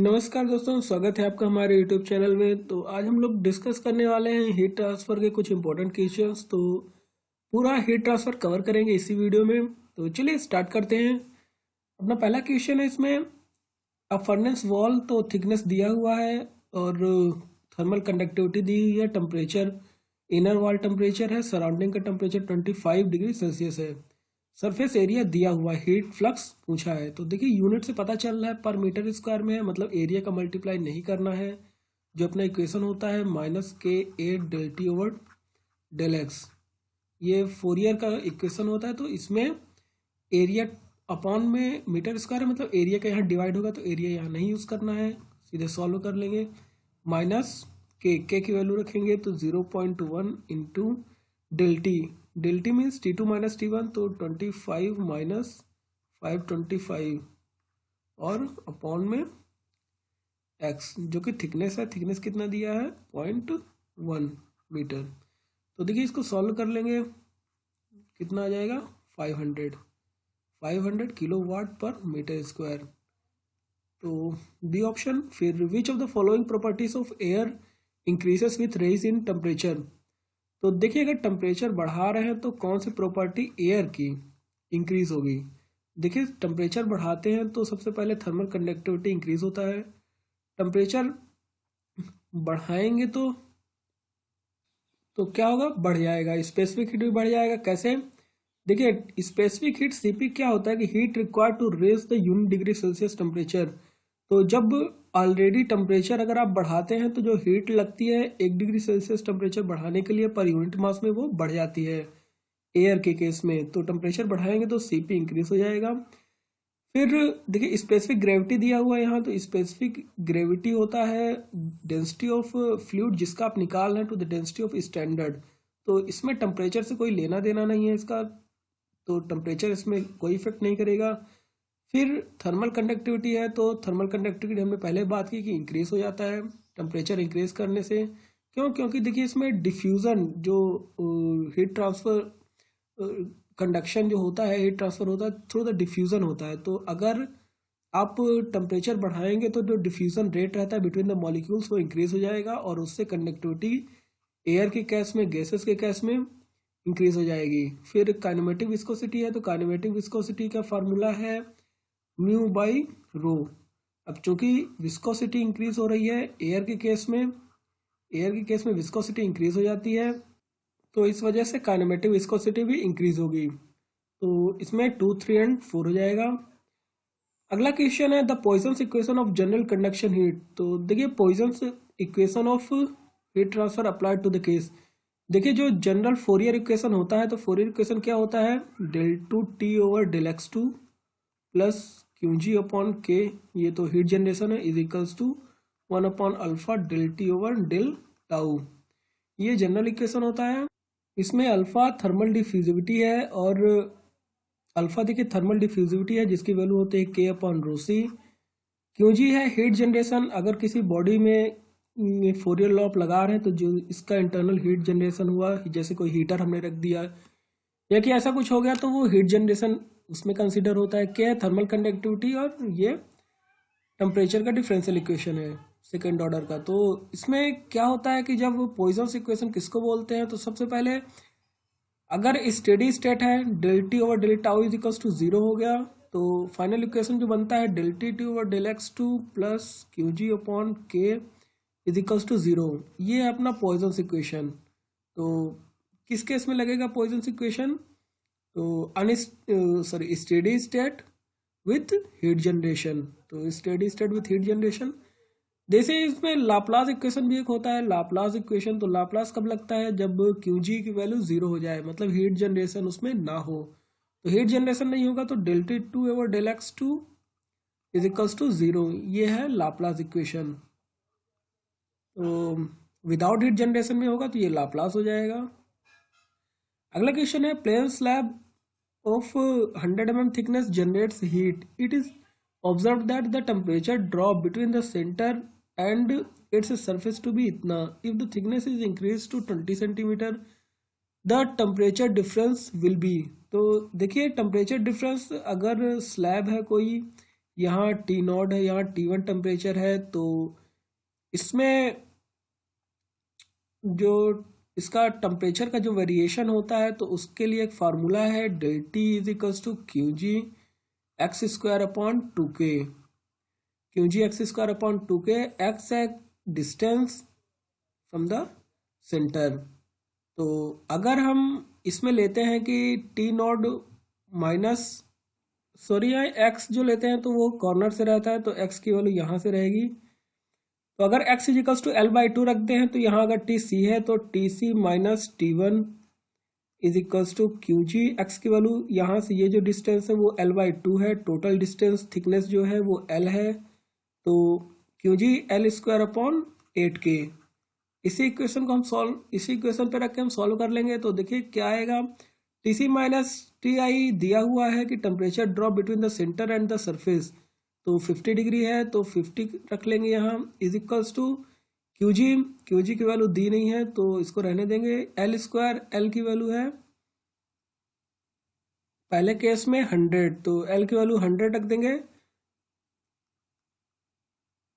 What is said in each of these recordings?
नमस्कार दोस्तों, स्वागत है आपका हमारे YouTube चैनल में। तो आज हम लोग डिस्कस करने वाले हैं हीट ट्रांसफ़र के कुछ इंपॉर्टेंट क्वेश्चंस। तो पूरा हीट ट्रांसफ़र कवर करेंगे इसी वीडियो में। तो चलिए स्टार्ट करते हैं। अपना पहला क्वेश्चन है इसमें, अ फर्नेस वॉल तो थिकनेस दिया हुआ है और थर्मल कंडक्टिविटी दी हुई है, टेम्परेचर इनर वॉल टेम्परेचर है, सराउंडिंग का टेम्परेचर 25 डिग्री सेल्सियस है, सरफेस एरिया दिया हुआ है, हीट फ्लक्स पूछा है। तो देखिए यूनिट से पता चल रहा है पर मीटर स्क्वायर में है, मतलब एरिया का मल्टीप्लाई नहीं करना है। जो अपना इक्वेशन होता है -KA∆T/del x, ये फोरियर का इक्वेशन होता है। तो इसमें एरिया अपॉन में मीटर स्क्वायर है, मतलब एरिया का यहाँ डिवाइड होगा तो एरिया यहाँ नहीं यूज़ करना है, सीधे सॉल्व कर लेंगे। -K की वैल्यू रखेंगे तो 0.1 into del T means T2 minus T1, तो 25 माइनस 525 और अपॉन में x जो कि थिकनेस है। थिकनेस कितना दिया है? 0.1 मीटर। तो देखिए इसको सॉल्व कर लेंगे, कितना आ जाएगा? 500 किलोवाट पर मीटर स्क्वायर। तो डी ऑप्शन। फिर which of the following properties of air increases with raise in temperature. तो देखिए अगर टेम्परेचर बढ़ा रहे हैं तो कौन सी प्रॉपर्टी एयर की इंक्रीज होगी। देखिए टेम्परेचर बढ़ाते हैं तो सबसे पहले थर्मल कंडक्टिविटी इंक्रीज होता है। टेम्परेचर बढ़ाएंगे तो क्या होगा? बढ़ जाएगा, स्पेसिफिक हीट भी बढ़ जाएगा। कैसे? देखिए स्पेसिफिक हीट सीपी क्या होता है कि heat required to raise the unit degree Celsius temperature. तो जब ऑलरेडी टेम्परेचर अगर आप बढ़ाते हैं तो जो हीट लगती है 1 डिग्री सेल्सियस टेम्परेचर बढ़ाने के लिए पर यूनिट मास में, वो बढ़ जाती है एयर के केस में। तो टेम्परेचर बढ़ाएंगे तो सीपी इंक्रीज हो जाएगा। फिर देखिए स्पेसिफिक ग्रेविटी दिया हुआ है यहाँ, तो स्पेसिफिक ग्रेविटी होता है डेंसिटी ऑफ फ्लूइड जिसका आप निकाल रहे हैं to the density of standard. तो इसमें टेम्परेचर से कोई लेना देना नहीं है इसका, तो टेम्परेचर इसमें कोई इफेक्ट नहीं करेगा। फिर थर्मल कंडक्टिविटी है, तो थर्मल कंडक्टिविटी हमने पहले बात की कि इंक्रीज हो जाता है टेम्परेचर इंक्रीज करने से। क्यों? क्योंकि देखिए इसमें डिफ्यूज़न जो हीट ट्रांसफर कंडक्शन जो होता है, हीट ट्रांसफर होता है थ्रू द डिफ्यूज़न होता है। तो अगर आप टेम्परेचर बढ़ाएंगे तो जो डिफ्यूज़न रेट रहता है बिटवीन द मॉलिक्यूल्स वो इंक्रीज हो जाएगा और उससे कंडक्टिविटी एयर के केस में, गैसेस के केस में इंक्रीज हो जाएगी। फिर काइनेमेटिक विस्कोसिटी है, तो काइनेमेटिक विस्कोसिटी का फार्मूला है म्यू बाई रो। अब चूंकि विस्कोसिटी इंक्रीज हो रही है एयर के केस में, एयर के केस में विस्कोसिटी इंक्रीज हो जाती है, तो इस वजह से काइनेमेटिक विस्कोसिटी भी इंक्रीज होगी। तो इसमें 2, 3 एंड 4 हो जाएगा। अगला क्वेश्चन है the Poisson's equation of general conduction heat. तो देखिए Poisson's equation of heat transfer applied to the case. देखिए जो जनरल फोरियर इक्वेशन होता है, तो फोरियर इक्वेशन क्या होता है? del2T/del x2 प्लस Qg/K, ये तो हीट जनरेशन है, is equals to 1/α∆T/del tau. ये जनरल इक्वेशन होता है। इसमें अल्फा थर्मल डिफ्यूजिविटी है और अल्फा देखिए थर्मल डिफ्यूजिविटी है जिसकी वैल्यू होती है K/ρc। Qg है हीट जनरेशन। अगर किसी बॉडी में फोरियर लॉ आप लगा रहे हैं तो जो इसका इंटरनल हीट जनरेशन हुआ, जैसे कोई हीटर हमने रख दिया या कि ऐसा कुछ हो गया, तो वो हीट जनरेशन उसमें कंसिडर होता है। क्या है? थर्मल कंडक्टिविटी, और ये टेम्परेचर का डिफरेंशियल इक्वेशन है सेकेंड ऑर्डर का। तो इसमें क्या होता है कि जब पॉइजन्स इक्वेशन किसको बोलते हैं, तो सबसे पहले अगर स्टेडी स्टेट है del T/del tau is equals to 0 हो गया, तो फाइनल इक्वेशन जो बनता है del T/del x2 plus Qg/K is equals to 0। ये है अपना पॉइजन्स इक्वेशन। तो किस केस में लगेगा पॉइजन्स इक्वेशन? तो steady state with heat generation. तो steady state with heat generation. जैसे इसमें लाप्लास इक्वेशन भी एक होता है, लाप्लास इक्वेशन। तो लाप्लास कब लगता है? जब Qg की वैल्यू 0 हो जाए, मतलब हीट जनरेशन उसमें ना हो। तो हीट जनरेशन नहीं होगा तो del2/del x2 is equals to 0। ये है लाप्लास इक्वेशन। तो विदाउट हीट जनरेशन में होगा तो ये लाप्लास हो जाएगा। अगला क्वेश्चन है plane slab of 100 mm thickness generates heat. It is observed that the temperature drop between the center and its surface to be इतना. If the thickness is increased to 20 centimeter, the temperature difference will be. तो देखिए temperature difference अगर slab है कोई यहाँ T not है, यहाँ T1 temperature है। तो इसमें जो इसका टेम्परेचर का जो वेरिएशन होता है तो उसके लिए एक फार्मूला है, del T is equals to Q G X square upon 2k। Q G X square upon 2k, X है डिस्टेंस फ्रॉम द सेंटर। तो अगर हम इसमें लेते हैं कि T not minus sorry X जो लेते हैं तो वो कॉर्नर से रहता है, तो एक्स की वैल्यू यहाँ से रहेगी। तो अगर x इजिकल्स टू L/2 रखते हैं तो यहाँ अगर टी सी है तो T C minus T1 is equals to Q G. X की वैल्यू यहाँ से ये जो डिस्टेंस है वो L/2 है, टोटल डिस्टेंस थिकनेस जो है वो L है, तो क्यू जी L स्क्वायर अपॉन 8k। इसी इक्वेशन को हम इसी इक्वेशन पे रख के हम सॉल्व कर लेंगे। तो देखिए क्या आएगा, T C minus T I दिया हुआ है कि temperature drop between the centre and the surface, तो 50 डिग्री है तो 50 रख लेंगे यहाँ, is equals to Q G की वैल्यू दी नहीं है तो इसको रहने देंगे। एल स्क्वायर, एल की वैल्यू है पहले केस में 100, तो एल की वैल्यू 100 रख देंगे,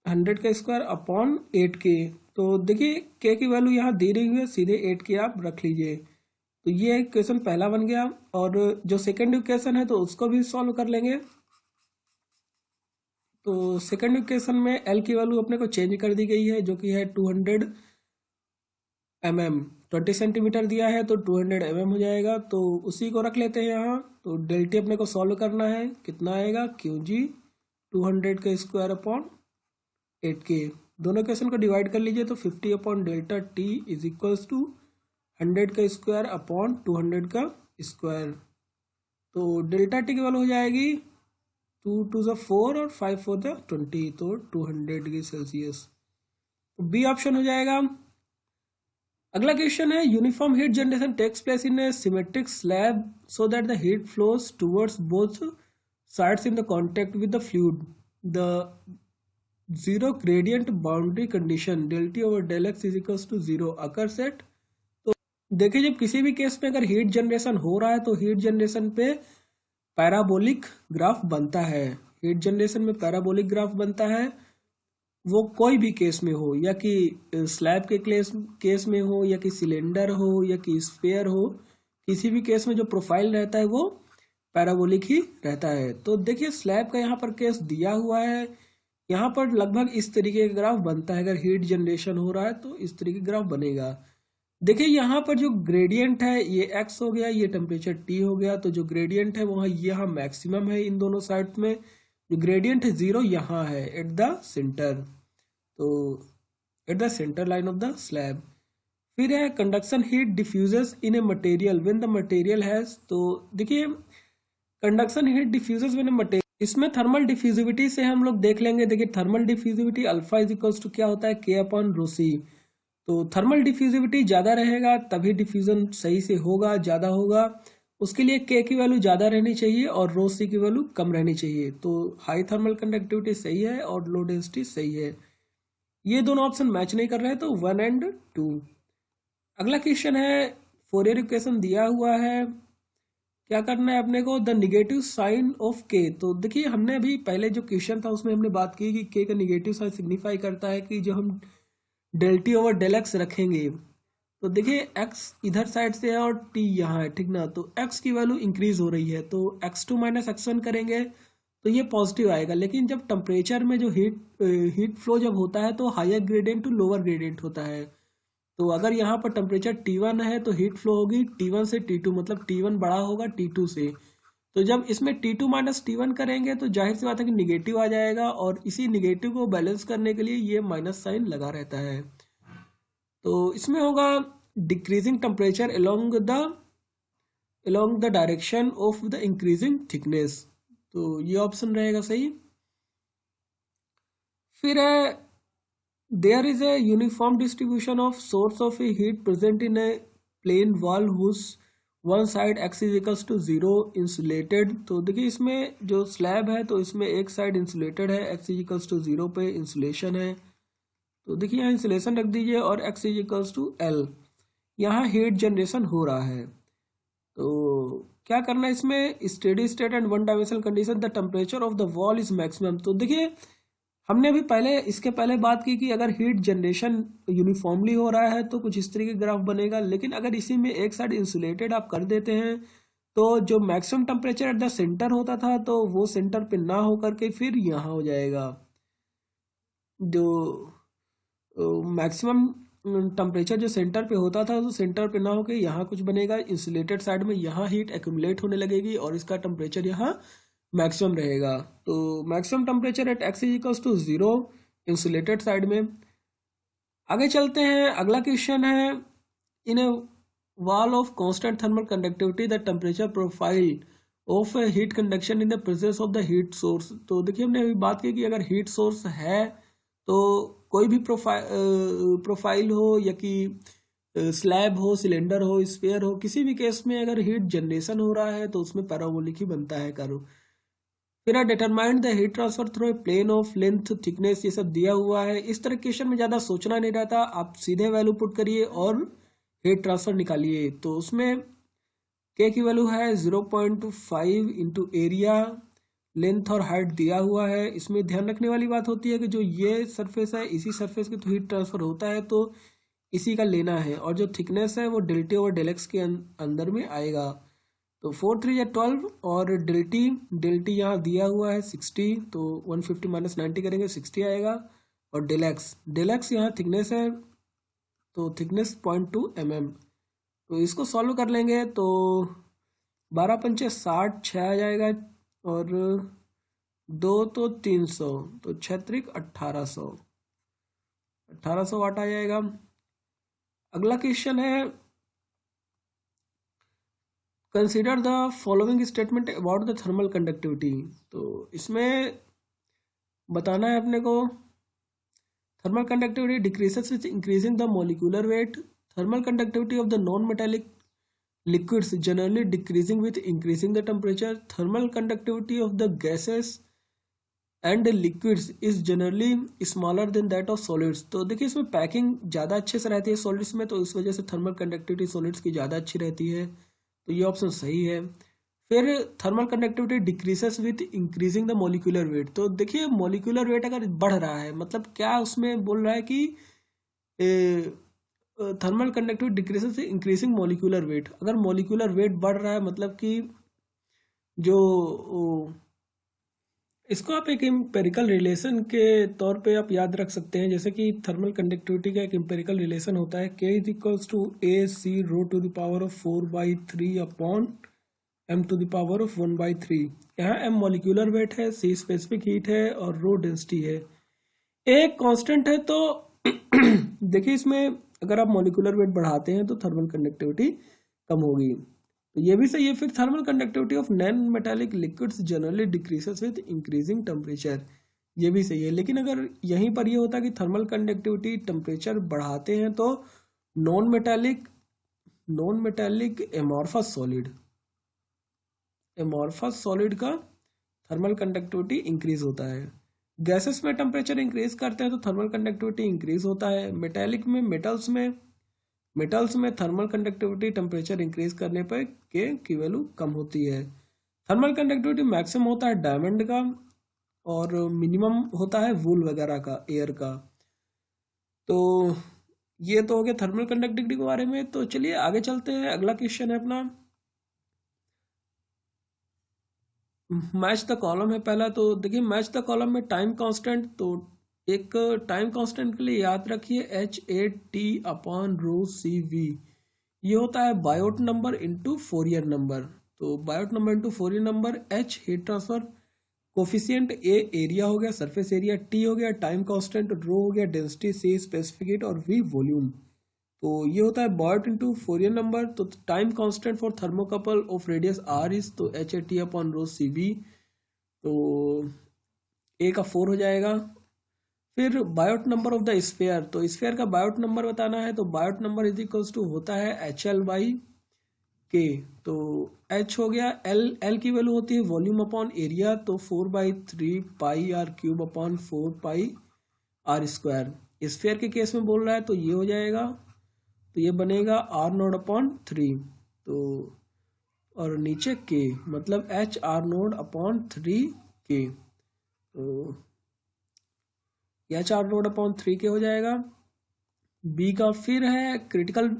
100 का स्क्वायर अपॉन 8k। तो देखिए k की वैल्यू यहाँ दी रही है, सीधे 8k आप रख लीजिए। तो ये क्वेश्चन पहला बन गया। और जो सेकेंड इक्वेशन है तो उसको भी सॉल्व कर लेंगे। तो सेकेंड इक्वेशन में एल की वैल्यू अपने को चेंज कर दी गई है जो कि है 200 mm, 20 सेंटीमीटर दिया है तो 200 mm हो जाएगा। तो उसी को रख लेते हैं यहाँ। तो डेल टी अपने को सॉल्व करना है, कितना आएगा, क्यू जी 200 का स्क्वायर अपॉन 8k। दोनों इक्वेशन को डिवाइड कर लीजिए तो 50 upon delta T is equals to 100 का स्क्वायर अपॉन 200 का स्क्वायर। तो डेल्टा टी की वैल्यू हो जाएगी 2 2 ज़ा 4 और 5 4 ज़ा 20, तो 200 डिग्री सेल्सियस। तो बी ऑप्शन हो जाएगा। अगला क्वेश्चन है, uniform heat generation takes place in a symmetric slab so that the heat flows towards both sides in the contact with the fluid. The zero gradient boundary condition del T over del X is equals to 0 occurs at. तो देखिए जब किसी भी case में अगर heat generation हो रहा है तो हीट जनरेशन पे पैराबोलिक ग्राफ बनता है। हीट जनरेशन में पैराबोलिक ग्राफ बनता है, वो कोई भी केस में हो, या कि स्लैब के केस में हो, या कि सिलेंडर हो, या कि स्फीयर हो, किसी भी केस में जो प्रोफाइल रहता है वो पैराबोलिक ही रहता है। तो देखिए स्लैब का यहाँ पर केस दिया हुआ है, यहाँ पर लगभग इस तरीके का ग्राफ बनता है। अगर हीट जनरेशन हो रहा है तो इस तरीके का ग्राफ बनेगा। देखिए यहाँ पर जो ग्रेडियंट है ये x हो गया, ये टेम्परेचर t हो गया। तो जो ग्रेडियंट है वहाँ यहाँ मैक्सिमम है इन दोनों साइड में, जो ग्रेडियंट है 0 यहाँ है एट द सेंटर, तो at the centre line of the slab. फिर है conduction heat diffuses in a material when the material has. तो देखिए conduction heat diffuses when a material, इसमें थर्मल डिफ्यूजिविटी से हम लोग देख लेंगे। देखिए thermal diffusivity alpha is equals to क्या होता है, k अपॉन रो सी। तो थर्मल डिफ्यूजिविटी ज़्यादा रहेगा तभी डिफ्यूजन सही से होगा, ज़्यादा होगा, उसके लिए k की वैल्यू ज़्यादा रहनी चाहिए और रो सी की वैल्यू कम रहनी चाहिए। तो हाई थर्मल कंडक्टिविटी सही है और लो डेंसिटी सही है। ये दोनों ऑप्शन मैच नहीं कर रहे हैं तो 1 एंड 2। अगला क्वेश्चन है, फोरियर इक्वेशन दिया हुआ है, क्या करना है अपने को, the negative sign of k। तो देखिए हमने अभी पहले जो क्वेश्चन था उसमें हमने बात की कि k का निगेटिव साइन सिग्निफाई करता है कि जो हम del T over del X रखेंगे तो देखिए x इधर साइड से है और t यहाँ है, ठीक ना। तो x की वैल्यू इंक्रीज हो रही है तो x2 माइनस x1 करेंगे तो ये पॉजिटिव आएगा। लेकिन जब टेम्परेचर में जो हीट फ्लो जब होता है तो higher gradient to lower gradient होता है। तो अगर यहाँ पर टेम्परेचर T1 है तो हीट फ्लो होगी T1 से T2, मतलब T1 बड़ा होगा T2 से। तो जब इसमें T2 माइनस T1 करेंगे तो जाहिर सी बात है कि निगेटिव आ जाएगा, और इसी निगेटिव को बैलेंस करने के लिए ये माइनस साइन लगा रहता है। तो इसमें होगा decreasing temperature along the direction of the increasing thickness, तो ये ऑप्शन रहेगा सही। फिर है, there is a uniform distribution of source of a heat present in a plane wall whose one side x is equals to 0 insulated। तो देखिए इसमें जो स्लैब है तो इसमें एक साइड इंसुलेटेड है, x is equals to 0 पे इंसुलेशन है। तो देखिए यहाँ इंसुलेशन रख दीजिए और x is equals to L, यहाँ हीट जनरेशन हो रहा है। तो क्या करना है इसमें, steady state and one dimensional condition the temperature of the wall is maximum. तो देखिए हमने अभी पहले इसके पहले बात की कि अगर हीट जनरेशन यूनिफॉर्मली हो रहा है तो कुछ इस तरीके का ग्राफ बनेगा, लेकिन अगर इसी में एक साइड इंसुलेटेड आप कर देते हैं तो जो maximum temperature eight the centre होता था तो वो सेंटर पे ना हो करके फिर यहाँ हो जाएगा। जो मैक्सिमम टेम्परेचर जो सेंटर पे होता था तो सेंटर पे ना होकर यहाँ कुछ बनेगा, इंसुलेटेड साइड में यहाँ हीट एक्यूमुलेट होने लगेगी और इसका टेम्परेचर यहाँ मैक्सिमम रहेगा। तो maximum temperature at X is equals to 0 insulated side में। आगे चलते हैं, अगला क्वेश्चन है, in a wall of constant thermal conductivity the temperature profile of heat conduction in the presence of the heat source. तो देखिए हमने अभी बात की कि अगर हीट सोर्स है तो कोई भी प्रोफाइल हो या कि स्लैब हो, सिलेंडर हो, स्फीयर हो, किसी भी केस में अगर हीट जनरेशन हो रहा है तो उसमें पैराबोलिक ही बनता है कर्व। फिर determined the heat transfer through a plane of length thickness, ये सब दिया हुआ है। इस तरह क्वेश्चन में ज़्यादा सोचना नहीं रहता, आप सीधे वैल्यू पुट करिए और हीट ट्रांसफर निकालिए। तो उसमें के की वैल्यू है 0.5 इंटू एरिया, लेंथ और हाइट दिया हुआ है। इसमें ध्यान रखने वाली बात होती है कि जो ये सरफेस है इसी सरफेस के तो हीट ट्रांसफर होता है तो इसी का लेना है, और जो थिकनेस है वो डेल्टी ओवर डेल एक्स के अंदर में आएगा। तो 4 3 या 12 और डेल्टी यहाँ दिया हुआ है 60, तो 150 माइनस 90 करेंगे 60 आएगा। और डेल एक्स यहाँ थिकनेस है तो थिकनेस 0.2 mm। तो इसको सॉल्व कर लेंगे तो 12 पंचे 60, 6 आ जाएगा और 2 तो 300, तो 6 त्रिक 1800 वाट आ जाएगा। अगला क्वेश्चन है, consider the following statement about the thermal conductivity. तो इसमें बताना है अपने को, thermal conductivity decreases with increasing the molecular weight, thermal conductivity of the non metallic liquids generally decreasing with increasing the temperature, thermal conductivity of the gases and liquids is generally smaller than that of solids। तो देखिए इसमें packing ज़्यादा अच्छे से रहती है solids में, तो इस वजह से थर्मल कंडक्टिविटी सॉलिड्स की ज़्यादा अच्छी रहती है, तो ये ऑप्शन सही है। फिर thermal conductivity decreases with increasing the molecular weight. तो देखिए मॉलिक्यूलर वेट अगर बढ़ रहा है मतलब क्या उसमें बोल रहा है कि thermal conductivity decreases increasing molecular weight. अगर मॉलिक्यूलर वेट बढ़ रहा है मतलब कि जो इसको आप एक एम्पेरिकल रिलेशन के तौर पे आप याद रख सकते हैं, जैसे कि थर्मल कंडक्टिविटी का एक एम्पेरिकल रिलेशन होता है, K is equals to A C rho to the power of 4/3 upon m to the power of 1/3। यहाँ m मॉलिक्यूलर वेट है, c स्पेसिफिक हीट है और रो डेंसिटी है। एक कांस्टेंट है तो देखिए इसमें अगर आप मॉलिक्यूलर वेट बढ़ाते हैं तो थर्मल कंडक्टिविटी कम होगी, तो ये भी सही है। फिर thermal conductivity of non metallic liquids generally decreases with increasing temperature, ये भी सही है। लेकिन अगर यहीं पर ये होता कि थर्मल कंडक्टिविटी टेम्परेचर बढ़ाते हैं तो नॉन मेटालिक एमॉर्फस सॉलिड का थर्मल कंडक्टिविटी इंक्रीज होता है। गैसेस में टेम्परेचर इंक्रीज करते हैं तो थर्मल कंडक्टिविटी इंक्रीज होता है। मेटेलिक में मेटल्स में थर्मल कंडक्टिविटी टेम्परेचर इंक्रीज करने पर के की वैल्यू कम होती है। थर्मल कंडक्टिविटी मैक्सिमम होता है डायमंड का और मिनिमम होता है वूल वगैरह का, एयर का। तो ये तो हो गया थर्मल कंडक्टिविटी के बारे में। तो चलिए आगे चलते हैं, अगला क्वेश्चन है अपना मैच द कॉलम है पहला। तो देखिए मैच द कॉलम में टाइम कांस्टेंट, तो एक टाइम कांस्टेंट के लिए याद रखिए H/8T/ρCV, ये होता है Biot number into Fourier number. तो Biot number into Fourier number, H heat transfer coefficient, A area हो गया, सरफेस एरिया, T हो गया टाइम कांस्टेंट, रो हो गया डेंसिटी, C स्पेसिफिक हीट और V वॉल्यूम। तो ये होता है बायोट इंटू फोरियर नंबर। तो time constant for thermocouple of radius R is तो H/8T/ρCV, तो A का 4 हो जाएगा। फिर Biot number of the sphere, तो स्फीयर का बायोट नंबर बताना है तो Biot number is equals to होता है HL/K। तो H हो गया, L की वैल्यू होती है वॉल्यूम अपॉन एरिया, तो 4/3 पाई R क्यूब अपॉन 4 पाई R स्क्वायर। स्फीयर के केस में बोल रहा है तो ये हो जाएगा, तो ये बनेगा R0/3। तो और नीचे के, मतलब H R node upon 3k। तो H R node upon 3k हो जाएगा। बी का फिर है critical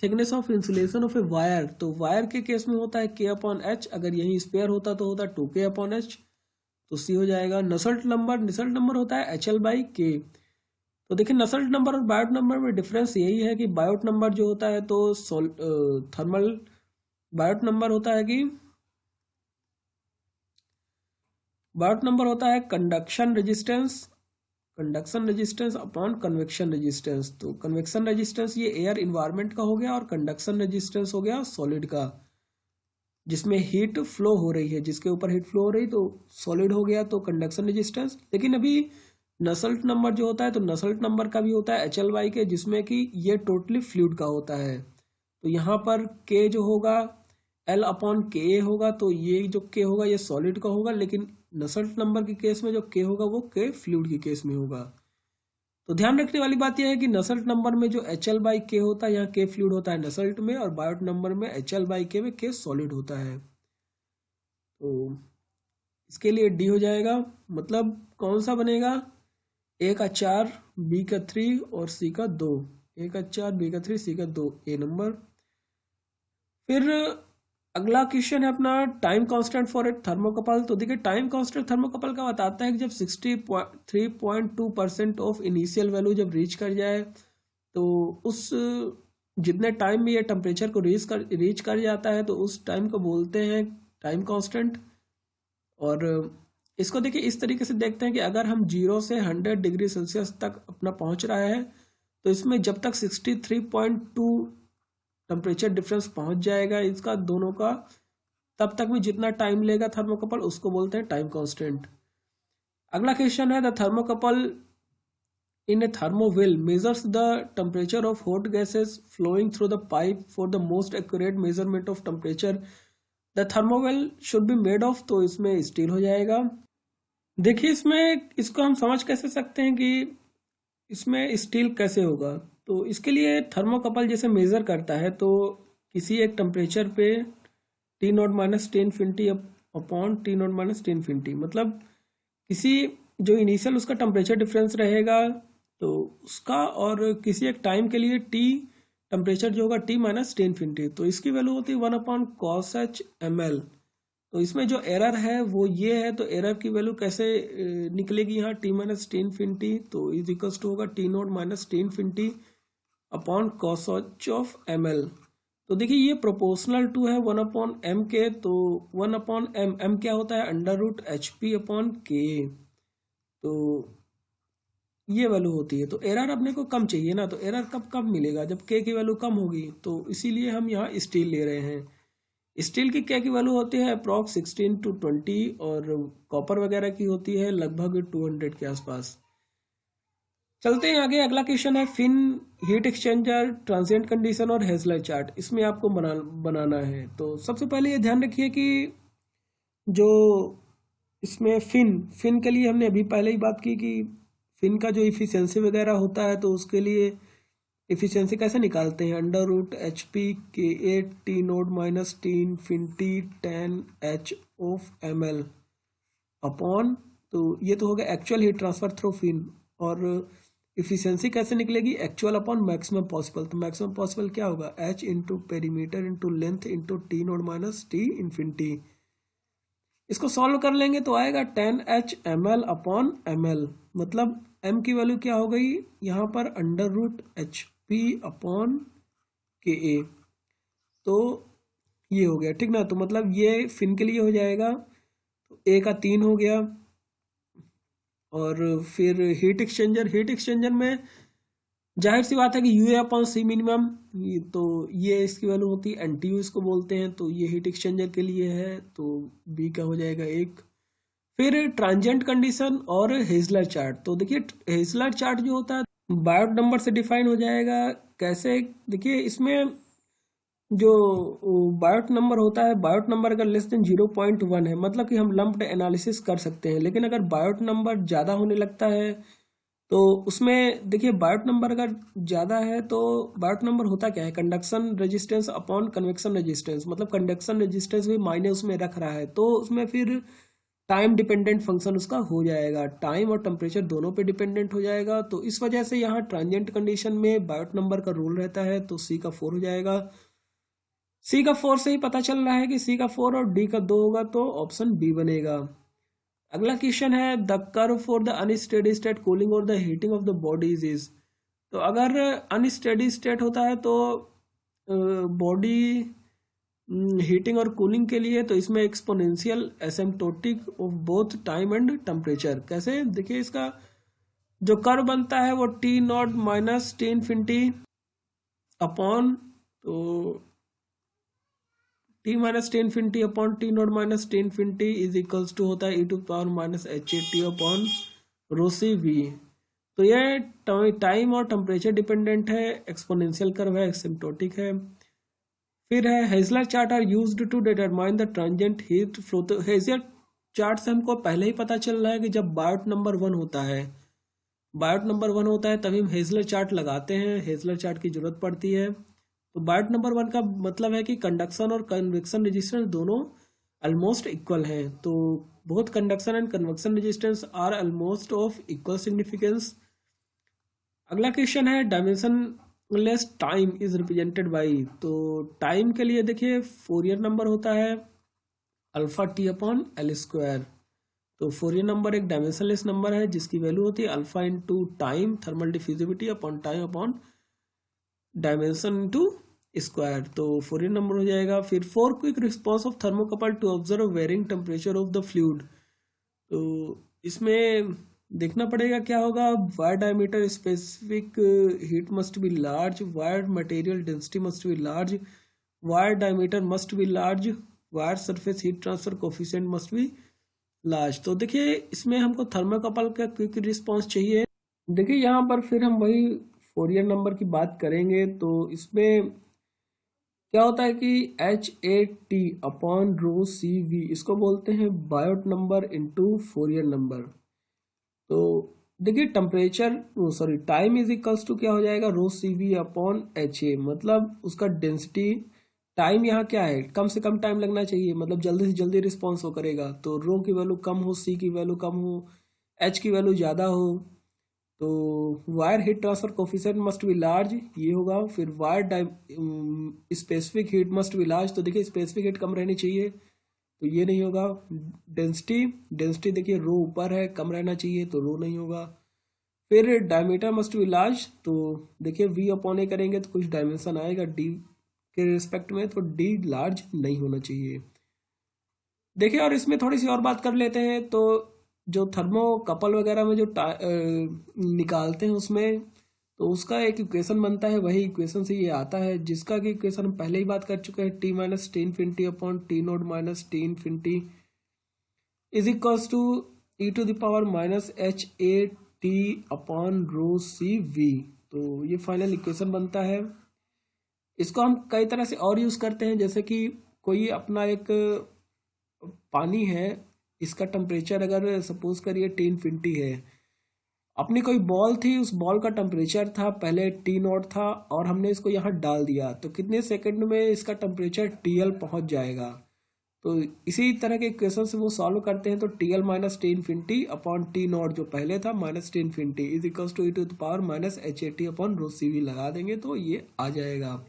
thickness of insulation of a wire. तो वायर के केस में होता है k अपॉन एच, अगर यही स्पेयर होता तो होता 2k अपॉन एच, तो सी हो जाएगा। नसल्ट नंबर होता है एच एल बाई के। तो देखिए नसल्ट नंबर और बायोट नंबर में डिफरेंस यही है कि बायोट नंबर जो होता है तो थर्मल बायोट नंबर होता है कि बायोट नंबर होता है conduction resistance upon convection resistance. तो कन्वेक्शन रेजिस्टेंस ये एयर इन्वायरमेंट का हो गया और कंडक्शन रेजिस्टेंस हो गया सॉलिड का, जिसमें हीट फ्लो हो रही है, जिसके ऊपर हीट फ्लो हो रही तो सॉलिड हो गया तो कंडक्शन रेजिस्टेंस। लेकिन अभी नसल्ट नंबर जो होता है तो नसल्ट नंबर का भी होता है एच एल वाई के, जिसमें कि ये टोटली फ्लूइड का होता है। तो यहाँ पर के जो होगा एल अपॉन के ए होगा, तो ये जो के होगा ये सॉलिड का होगा, लेकिन नसल्ट नंबर के केस में जो के होगा वो के फ्लूइड के केस में होगा। तो ध्यान रखने वाली बात यह है कि नसल्ट नंबर में जो एच एल बाई के होता है, यहाँ के फ्लूइड होता है नसल्ट में, और बायोट नंबर में एच एल बाई के में के सॉलिड होता है। तो इसके लिए डी हो जाएगा। मतलब कौन सा बनेगा, ए का 4, बी का 3 और सी का 2। ए का 4, बी का 3, सी का 2, ए नंबर। फिर अगला क्वेश्चन है अपना time constant for a thermocouple. तो देखिए टाइम कांस्टेंट थर्मोकपल का बताता है कि जब 63.2% ऑफ इनिशियल वैल्यू जब रीच कर जाए, तो उस जितने टाइम में ये टेम्परेचर को रीच कर जाता है तो उस टाइम को बोलते हैं टाइम कांस्टेंट। और इसको देखिए इस तरीके से देखते हैं कि अगर हम 0 से 100 डिग्री सेल्सियस तक अपना पहुंच रहा है, तो इसमें जब तक 63.2 टेम्परेचर डिफरेंस पहुंच जाएगा इसका दोनों का, तब तक भी जितना टाइम लेगा थर्मोकपल उसको बोलते हैं टाइम कांस्टेंट। अगला क्वेश्चन है the thermocouple in a thermowell measures the temperature of hot gases flowing through the pipe for the most accurate measurement of temperature the thermowell should be made of. तो इसमें steel हो जाएगा। देखिए इसमें इसको हम समझ कैसे सकते हैं कि इसमें स्टील कैसे होगा। तो इसके लिए थर्मोकपल जैसे मेज़र करता है तो किसी एक टेम्परेचर पे T not minus T infinity upon T not minus T infinity, मतलब किसी जो इनिशियल उसका टेम्परेचर डिफरेंस रहेगा तो उसका, और किसी एक टाइम के लिए टी टेम्परेचर जो होगा टी माइनस टी इन्फिनिटी, तो इसकी वैल्यू होती है 1 upon cos H M L. तो इसमें जो एरर है वो ये है, तो एरर की वैल्यू कैसे निकलेगी यहाँ टी माइनस टी इन्फिनिटी, तो इज इक्वल्स टू होगा T not minus T infinity upon cos H of M L. तो देखिए ये प्रोपोर्शनल टू है 1 अपॉन एम के, तो 1 अपॉन एम क्या होता है under root H P upon K. तो ये वैल्यू होती है। तो एरर अपने को कम चाहिए ना, तो एरर कब मिलेगा जब के की वैल्यू कम होगी, तो इसीलिए हम यहाँ स्टील ले रहे हैं। स्टील की क्या की वैल्यू होती है अप्रॉक्स 16 to 20, और कॉपर वगैरह की होती है लगभग 200 के आसपास। चलते हैं आगे। अगला क्वेश्चन है fin heat exchanger transient condition और हेजलर चार्ट, इसमें आपको बनाना है। तो सबसे पहले ये ध्यान रखिए कि जो इसमें फिन के लिए हमने अभी पहले ही बात की कि फिन का जो इफिशियंसी वगैरह होता है, तो उसके लिए इफिशियंसी कैसे निकालते हैं, under root H P K A T naught minus T infinity 10 H of M L upon, तो ये तो हो गया actual heat transfer through fin. और इफिशियंसी कैसे निकलेगी, एक्चुअल अपॉन मैक्सिमम पॉसिबल। तो मैक्सिमम पॉसिबल क्या होगा, H into perimeter into length into T naught minus T infinity. इसको सॉल्व कर लेंगे तो आएगा 10 H M L upon M L, मतलब m की वैल्यू क्या हो गई यहाँ पर under root H P upon K A. तो ये हो गया ठीक ना, तो मतलब ये फिन के लिए हो जाएगा, तो ए का 3 हो गया। और फिर हीट एक्सचेंजर में जाहिर सी बात है कि U A upon C minimum, तो ये इसकी वैल्यू होती है NTU इसको बोलते हैं, तो ये हीट एक्सचेंजर के लिए है, तो बी का हो जाएगा 1। फिर ट्रांजिएंट कंडीशन और हेजलर चार्ट। तो देखिए हेजलर चार्ट जो होता है बायोट नंबर से डिफाइन हो जाएगा। कैसे, देखिए इसमें जो बायोट नंबर होता है, बायोट नंबर अगर लेस देन 0.1 है मतलब कि हम लंप्ड एनालिसिस कर सकते हैं, लेकिन अगर बायोट नंबर ज़्यादा होने लगता है तो उसमें देखिए बायोट नंबर अगर ज़्यादा है तो बायोट नंबर होता क्या है, conduction resistance upon convection resistance, मतलब कंडक्शन रेजिस्टेंस भी मायने उसमें रख रहा है, तो उसमें फिर टाइम डिपेंडेंट फंक्शन उसका हो जाएगा, टाइम और टेम्परेचर दोनों पे डिपेंडेंट हो जाएगा। तो इस वजह से यहाँ ट्रांजिएंट कंडीशन में बायोट नंबर का रूल रहता है, तो सी का 4 हो जाएगा। सी का 4 से ही पता चल रहा है कि सी का 4 और डी का 2 होगा, तो ऑप्शन बी बनेगा। अगला क्वेश्चन है the curve for the unsteady state cooling और the heating of the bodies is. तो अगर अनस्टेडी स्टेट होता है तो बॉडी हीटिंग और कूलिंग के लिए तो इसमें exponential asymptotic of both time and temperature. कैसे, देखिए इसका जो कर्व बनता है वो T not minus T infinity upon, तो T minus T infinity upon T not minus T infinity is equals to होता है e to power minus H A T upon rho C V. तो ये time और temperature dependent है, exponential curve है, asymptotic है। फिर है Heisler chart are used to determine the transient heat flow. तो हेजलर चार्ट से हमको पहले ही पता चल रहा है कि जब बायोट नंबर 1 होता है, बायोट नंबर 1 होता है तभी हम हेजलर चार्ट लगाते हैं, हेजलर चार्ट की जरूरत पड़ती है। तो बायोट नंबर 1 का मतलब है कि कंडक्शन और कन्वेक्शन रेजिस्टेंस दोनों ऑलमोस्ट इक्वल हैं, तो both conduction and convection resistance R almost of equal significance. अगला क्वेश्चन है dimension less time is represented by. तो टाइम के लिए देखिए फोरियर नंबर होता है alpha T upon L square. तो फोरियर नंबर एक डायमेंशनलेस नंबर है जिसकी वैल्यू होती है alpha into time thermal diffusivity upon time upon dimension into square. तो फोरियर नंबर हो जाएगा। फिर for quick response of thermocouple to observe varying temperature of the fluid. तो इसमें देखना पड़ेगा क्या होगा, wire diameter specific heat must be large, wire material density must be large, wire diameter must be large, wire surface heat transfer coefficient must be large. तो देखिए इसमें हमको थर्मोकपल का क्विक रिस्पॉन्स चाहिए। देखिए यहाँ पर फिर हम वही फोरियर नंबर की बात करेंगे। तो इसमें क्या होता है कि H A T upon rho C V, इसको बोलते हैं Biot number into Fourier number. तो देखिए temperature sorry time is equals to क्या हो जाएगा, rho C V upon H A, मतलब उसका डेंसिटी। टाइम यहाँ क्या है, कम से कम टाइम लगना चाहिए, मतलब जल्दी से जल्दी रिस्पॉन्स हो करेगा। तो रो की वैल्यू कम हो, सी की वैल्यू कम हो, एच की वैल्यू ज़्यादा हो। तो wire heat transfer coefficient must be large, ये होगा। फिर wire specific heat must be large, तो देखिए स्पेसिफिक हीट कम रहनी चाहिए, तो ये नहीं होगा। डेंसिटी डेंसिटी देखिए रो ऊपर है, कम रहना चाहिए, तो रो नहीं होगा। फिर डायमीटर मस्ट बी लार्ज, तो देखिए वी अपॉन ए करेंगे तो कुछ डायमेंशन आएगा डी के रिस्पेक्ट में, तो डी लार्ज नहीं होना चाहिए। देखिए और इसमें थोड़ी सी और बात कर लेते हैं। तो जो थर्मोकपल वगैरह में जो निकालते हैं उसमें, तो उसका एक इक्वेशन बनता है, वही इक्वेशन से ये आता है, जिसका कि इक्वेशन हम पहले ही बात कर चुके हैं, T minus T infinity upon T naught minus T infinity is equals to E to the power minus H A T upon rho C V. तो ये फाइनल इक्वेशन बनता है। इसको हम कई तरह से और यूज़ करते हैं, जैसे कि कोई अपना एक पानी है, इसका टेम्परेचर अगर सपोज करिए टी इन्फिनिटी है, अपनी कोई बॉल थी, उस बॉल का टेम्परेचर था पहले टी नॉट था, और हमने इसको यहाँ डाल दिया, तो कितने सेकंड में इसका टेम्परेचर टी एल पहुँच जाएगा। तो इसी तरह के इक्वेशन से वो सॉल्व करते हैं। तो T L minus T infinity upon T naught जो पहले था minus T infinity is equals to E to the power minus H A T upon rho C V लगा देंगे, तो ये आ जाएगा।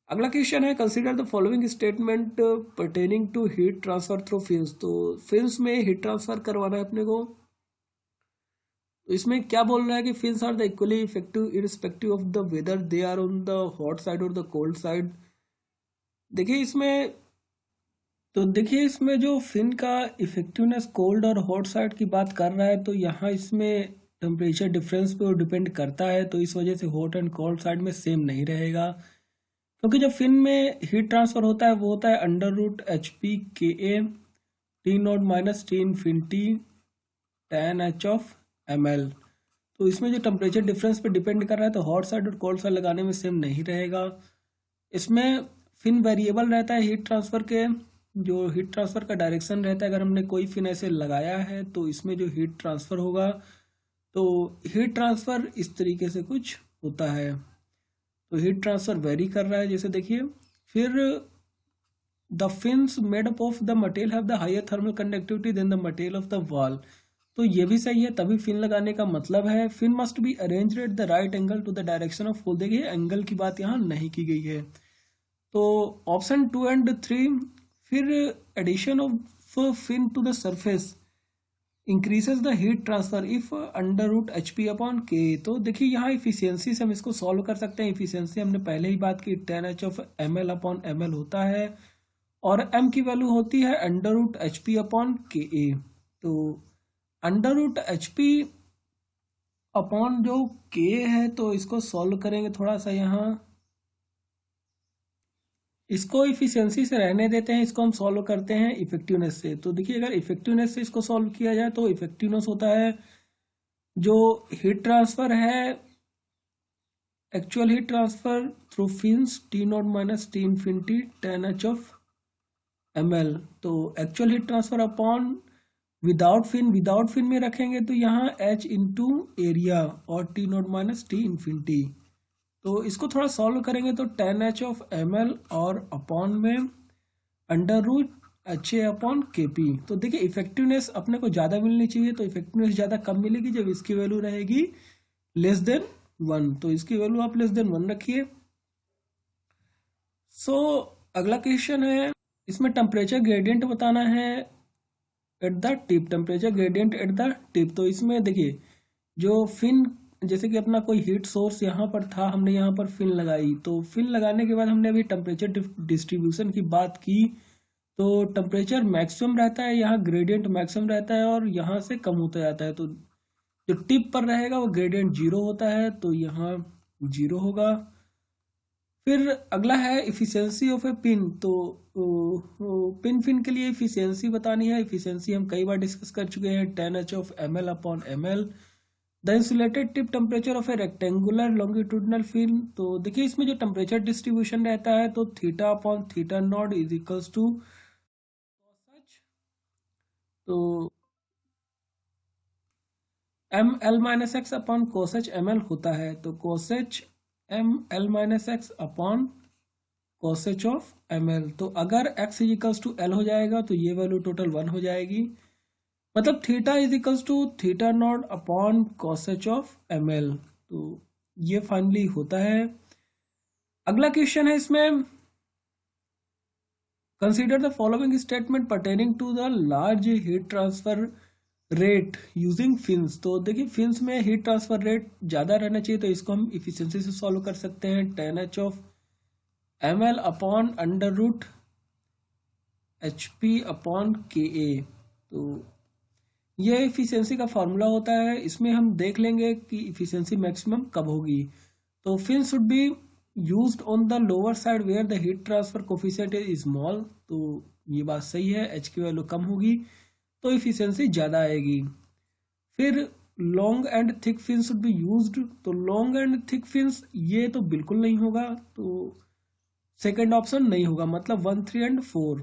अगला क्वेश्चन है consider the following statement pertaining to heat transfer through fins. तो फिन्स में हीट ट्रांसफर करवाना है अपने को, तो इसमें क्या बोल रहा है कि fins are the equally effective irrespective of the whether they are on the hot side और द कोल्ड साइड। देखिए इसमें जो फिन का इफेक्टिवनेस कोल्ड और हॉट साइड की बात कर रहा है, तो यहाँ इसमें टेम्परेचर डिफरेंस पे डिपेंड करता है, तो इस वजह से हॉट एंड कोल्ड साइड में सेम नहीं रहेगा, क्योंकि जो फिन में हीट ट्रांसफर होता है वो होता है under root H P K A T not minus T infinity ten H of M L. तो इसमें जो टेम्परेचर डिफरेंस पे डिपेंड कर रहा है, तो हॉट साइड और कोल्ड साइड लगाने में सेम नहीं रहेगा। इसमें फिन वेरिएबल रहता है हीट ट्रांसफर के, जो हीट ट्रांसफर का डायरेक्शन रहता है, अगर हमने कोई फिन ऐसे लगाया है तो इसमें जो हीट ट्रांसफर होगा तो हीट ट्रांसफ़र इस तरीके से कुछ होता है। तो हीट ट्रांसफ़र वेरी कर रहा है, जैसे देखिए। फिर the fins made up of the material have the higher thermal conductivity than the material of the wall. तो ये भी सही है, तभी फिन लगाने का मतलब है fin must be arrange at the right angle to the direction of whole. देखिए एंगल की बात यहाँ नहीं की गई है। तो ऑप्शन 2 एंड 3। फिर addition of fin to the surface increases the heat transfer if under root H P upon K. तो देखिए यहाँ इफिशियंसी से हम इसको सॉल्व कर सकते हैं। इफिशियंसी हमने पहले ही बात की, 10H of ml upon ml होता है, और m की वैल्यू होती है under root H P upon K A. तो under root H P upon जो के है, तो इसको सॉल्व करेंगे थोड़ा सा यहाँ। इसको इफिशियंसी से रहने देते हैं, इसको हम सॉल्व करते हैं इफेक्टिवनेस से। तो देखिए अगर इफेक्टिवनेस से इसको सॉल्व किया जाए तो इफेक्टिवनेस होता है जो हीट ट्रांसफर है, actual heat transfer through fins T not minus T infinity 10H of ml। तो actual heat transfer upon without fin में रखेंगे तो यहाँ h इंटू एरिया और T not minus T infinity. तो इसको थोड़ा सॉल्व करेंगे तो 10H ऑफ ml और अपॉन में under root HA upon KP। तो देखिए इफेक्टिवनेस अपने को ज़्यादा मिलनी चाहिए, तो इफेक्टिवनेस ज़्यादा कम मिलेगी जब इसकी वैल्यू रहेगी लेस देन 1। तो इसकी वैल्यू आप लेस देन 1 रखिए। सो अगला क्वेश्चन है, इसमें टेम्परेचर ग्रेडियंट बताना है at the tip, temperature gradient at the tip. तो इसमें देखिए जो फिन, जैसे कि अपना कोई हीट सोर्स यहाँ पर था, हमने यहाँ पर फिन लगाई, तो फिन लगाने के बाद हमने अभी टेम्परेचर डिस्ट्रीब्यूशन की बात की। तो टेम्परेचर मैक्सिमम रहता है, यहाँ ग्रेडियंट मैक्सिमम रहता है और यहाँ से कम होता जाता है। तो जो टिप पर रहेगा वो ग्रेडियंट 0 होता है, तो यहाँ 0 होगा। फिर अगला है इफिशियंसी ऑफ ए पिन। तो पिन फिन के लिए इफिशियंसी बतानी है। इफिशियंसी हम कई बार डिस्कस कर चुके हैं, 10H of ml upon ml। The insulated tip temperature of a rectangular longitudinal fin. तो देखिए इसमें जो टेम्परेचर डिस्ट्रीब्यूशन रहता है, तो theta upon theta not is equals to cos h। तो M L minus X upon cos H M L होता है। तो cos H M L minus X upon cos H of M L. तो अगर x equals to L हो जाएगा तो ये वैल्यू टोटल 1 हो जाएगी, मतलब theta is equals to theta naught upon cos H of M L. तो ये फाइनली होता है। अगला क्वेश्चन है इसमें, consider the following statement pertaining to the large heat transfer rate using fins. तो देखिए फिन्स में हीट ट्रांसफर रेट ज़्यादा रहना चाहिए, तो इसको हम इफिशियंसी से सॉल्व कर सकते हैं। 10H of ml upon under root HP upon KA। तो ये इफिशियंसी का फॉर्मूला होता है, इसमें हम देख लेंगे कि इफिशियंसी मैक्सिमम कब होगी। तो fin should be used on the lower side where the heat transfer coefficient is small. तो ये बात सही है, H की वैल्यू कम होगी तो इफिशियंसी ज़्यादा आएगी। फिर long and thick fins should be used. तो लॉन्ग एंड थिक फिन्स ये तो बिल्कुल नहीं होगा, तो सेकंड ऑप्शन नहीं होगा, मतलब 1, 3 एंड 4।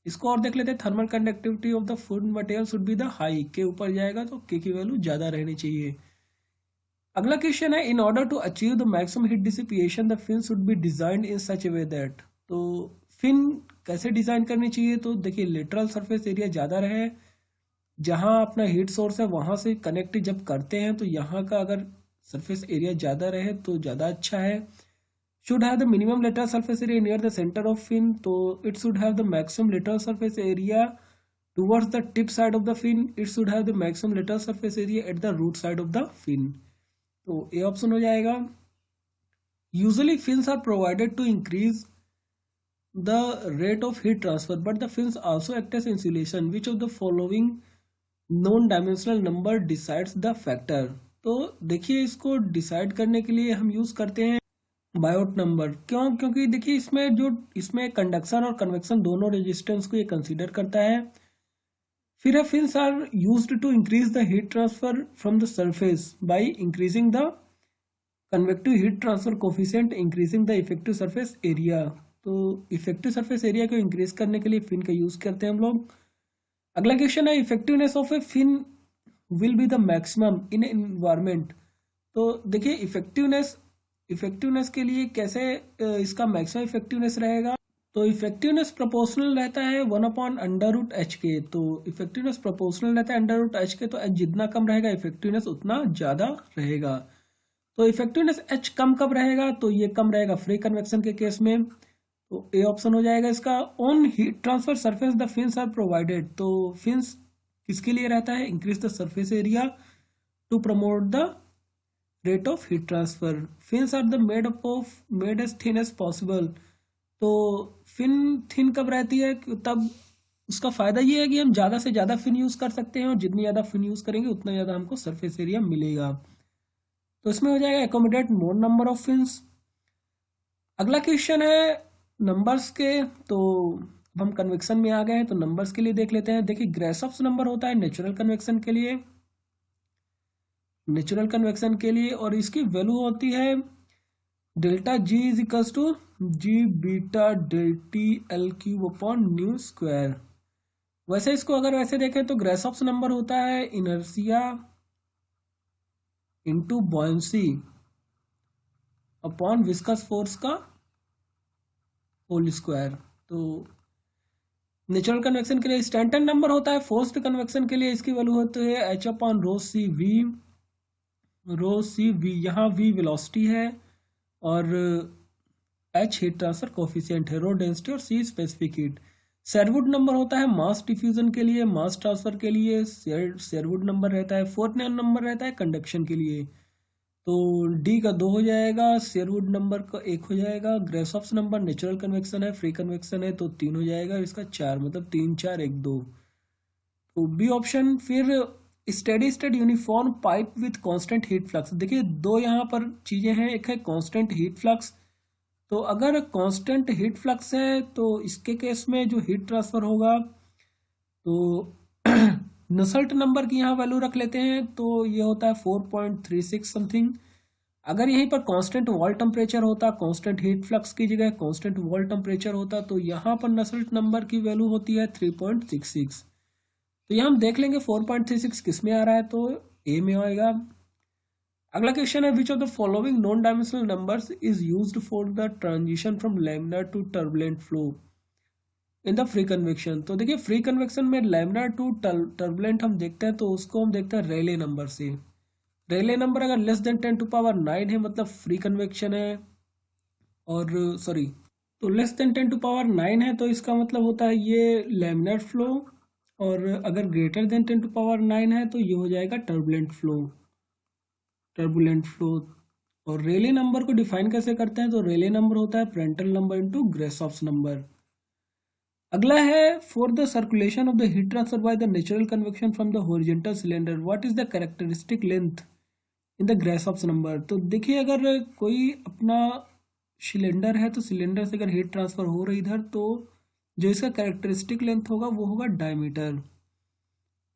इसको और देख लेते हैं, thermal conductivity of the food material should be the high. के ऊपर जाएगा तो के की वैल्यू ज़्यादा रहनी चाहिए। अगला क्वेश्चन है, in order to achieve the maximum heat dissipation the fin should be designed in such a way that. तो फिन कैसे डिजाइन करनी चाहिए, तो देखिए लेटरल सरफेस एरिया ज़्यादा रहे, जहाँ अपना हीट सोर्स है वहाँ से कनेक्ट जब करते हैं तो यहाँ का अगर सरफेस एरिया ज़्यादा रहे तो ज़्यादा अच्छा है। Should have the minimum lateral surface area near the centre of fin. तो it should have the maximum lateral surface area towards the tip side of the fin. It should have the maximum lateral surface area at the root side of the fin. तो A option हो जाएगा। Usually fins are provided to increase the rate of heat transfer, but the fins also act as insulation. Which of the following non dimensional number decides the factor. तो देखिए इसको decide करने के लिए हम use करते हैं बायोट नंबर। क्यों? क्योंकि देखिए इसमें कंडक्शन और कन्वेक्शन दोनों रेजिस्टेंस को ये कंसीडर करता है। फिर fins are used to increase the heat transfer from the surface by increasing the convective heat transfer coefficient, increasing the effective surface area. तो इफेक्टिव सरफेस एरिया को इंक्रीज करने के लिए फिन का यूज करते हैं हम लोग। अगला क्वेश्चन है, effectiveness of a fin will be the maximum in environment. तो देखिए इफेक्टिवनेस के लिए कैसे इसका मैक्सिमम इफेक्टिवनेस रहेगा। तो इफेक्टिवनेस प्रोपोर्शनल रहता है 1/√h के। तो इफेक्टिवनेस प्रोपोर्शनल रहता है √h के, तो h जितना कम रहेगा इफेक्टिवनेस उतना ज़्यादा रहेगा। तो इफेक्टिवनेस h कम कब रहेगा, तो ये कम रहेगा फ्री कन्वेक्शन के केस में। तो ए ऑप्शन हो जाएगा इसका। On heat transfer surface the fins are provided. तो फिन्स किसके लिए रहता है, increase the surface area to promote the rate of heat transfer. Fins are the made as thin as possible. तो फिन थिन कब रहती है, तब उसका फायदा ये है कि हम ज़्यादा से ज़्यादा फिन यूज़ कर सकते हैं, और जितनी ज़्यादा फिन यूज़ करेंगे उतना ज़्यादा हमको सरफेस एरिया मिलेगा। तो इसमें हो जाएगा accommodate more number of fins. अगला क्वेश्चन है नंबर्स के। तो अब हम कन्वेक्शन में आ गए हैं, तो नंबर्स के लिए देख लेते हैं। देखिए ग्रेसॉफ्स नंबर होता है नेचुरल कन्वेक्शन के लिए, और इसकी वैल्यू होती है delta G is equals to G beta delta T L cube upon nu square. वैसे इसको अगर वैसे देखें तो ग्रेसॉफ्स नंबर होता है inertia into buoyancy upon viscous force का होल स्क्वायर। तो नेचुरल कन्वेक्शन के लिए स्टैंटन नंबर होता है। फोर्स्ड कन्वेक्शन के लिए इसकी वैल्यू होती है H upon rho C V. यहाँ वी वेलोसिटी है और एच हीट ट्रांसफर कोफिशिएंट है, रो डेंसिटी और सी स्पेसिफिक हीट। शेरवुड नंबर होता है मास डिफ्यूजन के लिए, मास ट्रांसफर के लिए शेरवुड नंबर रहता है। फोर्टनेल नंबर रहता है कंडक्शन के लिए। तो डी का 2 हो जाएगा, शेरवुड नंबर का 1 हो जाएगा। ग्रेसॉफ्स नंबर नेचुरल कन्वेक्शन है, फ्री कन्वेक्शन है, तो 3 हो जाएगा, इसका 4, मतलब 3 4 1 2। तो बी ऑप्शन। फिर steady state uniform pipe with constant heat flux. देखिए दो यहाँ पर चीजें हैं, एक है कांस्टेंट हीट फ्लक्स। तो अगर कांस्टेंट हीट फ्लक्स है तो इसके केस में जो हीट ट्रांसफर होगा, तो नसल्ट नंबर की यहाँ वैल्यू रख लेते हैं, तो ये होता है 4.36 समथिंग। अगर यहीं पर कांस्टेंट वॉल टेम्परेचर होता, कांस्टेंट हीट फ्लक्स की जगह कांस्टेंट वॉल टेम्परेचर होता, तो यहाँ पर नसल्ट नंबर की वैल्यू होती है 3.66। तो यहाँ हम देख लेंगे 4.36 किस में आ रहा है, तो ए में आएगा। अगला क्वेश्चन है which of the following non dimensional numbers is used for the transition from laminar to turbulent flow in the free convection. तो देखिए फ्री कन्वेक्शन में लैमिनार टू टर्बुलेंट हम देखते हैं, तो उसको हम देखते हैं रेले नंबर से। रेले नंबर अगर लेस देन 10⁻9 है मतलब फ्री कन्वेक्शन है, और सॉरी, तो लेस देन 10⁻9 है तो इसका मतलब होता है ये लैमिनार फ्लो, और अगर ग्रेटर देन 10⁻9 है तो ये हो जाएगा टर्बुलेंट फ्लो। और रेले नंबर को डिफाइन कैसे करते हैं, तो रेले नंबर होता है Prandtl number into Grashof's number. अगला है for the circulation of the heat transfer by the natural convection from the horizontal cylinder what is the characteristic length in the Grashof's number. तो देखिए अगर कोई अपना सिलेंडर है, तो सिलेंडर से अगर हीट ट्रांसफर हो रही इधर, तो जो इसका कैरेक्टरिस्टिक लेंथ होगा वो होगा डायमीटर।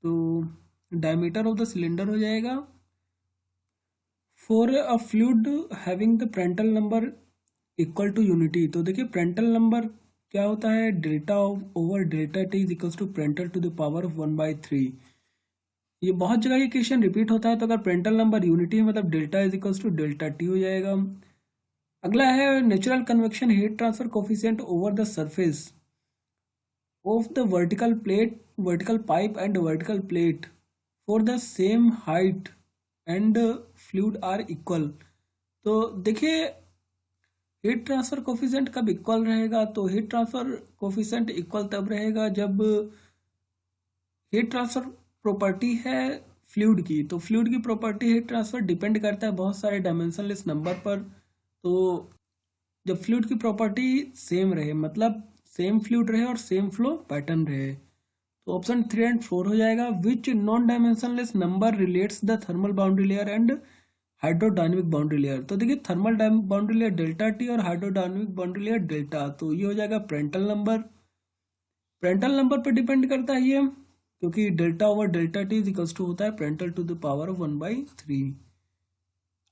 तो डायमीटर ऑफ द सिलेंडर हो जाएगा। For a fluid having the Prandtl number equal to unity. तो देखिए प्रेंटल नंबर क्या होता है, delta over delta T is equal to Prandtl to the power of 1/3। ये बहुत जगह ये क्वेश्चन रिपीट होता है, तो अगर प्रेंटल नंबर यूनिटी है मतलब delta is equal to delta T हो जाएगा। अगला है natural convection heat transfer coefficient over the surface of the vertical pipe and vertical plate for the same height and fluid are equal. तो देखिए heat transfer coefficient कब equal रहेगा, तो heat transfer coefficient equal तब रहेगा जब heat transfer property है fluid की। तो फ्लूइड की प्रॉपर्टी हीट ट्रांसफर डिपेंड करता है बहुत सारे डायमेंशनलेस नंबर पर। तो जब फ्लूइड की प्रॉपर्टी सेम रहे, मतलब सेम फ्लूइड रहे और सेम फ्लो पैटर्न रहे, तो ऑप्शन 3 एंड 4 हो जाएगा। Which non dimensionless number relates the thermal boundary layer and hydrodynamic boundary layer. तो देखिए thermal boundary layer delta T और हाइड्रोडायनेमिक बाउंड्री लेयर डेल्टा, तो ये हो जाएगा प्रेंटल नंबर। प्रेंटल नंबर पर डिपेंड करता है ये, क्योंकि delta over delta T is equals to होता है Prandtl to the power of 1/3।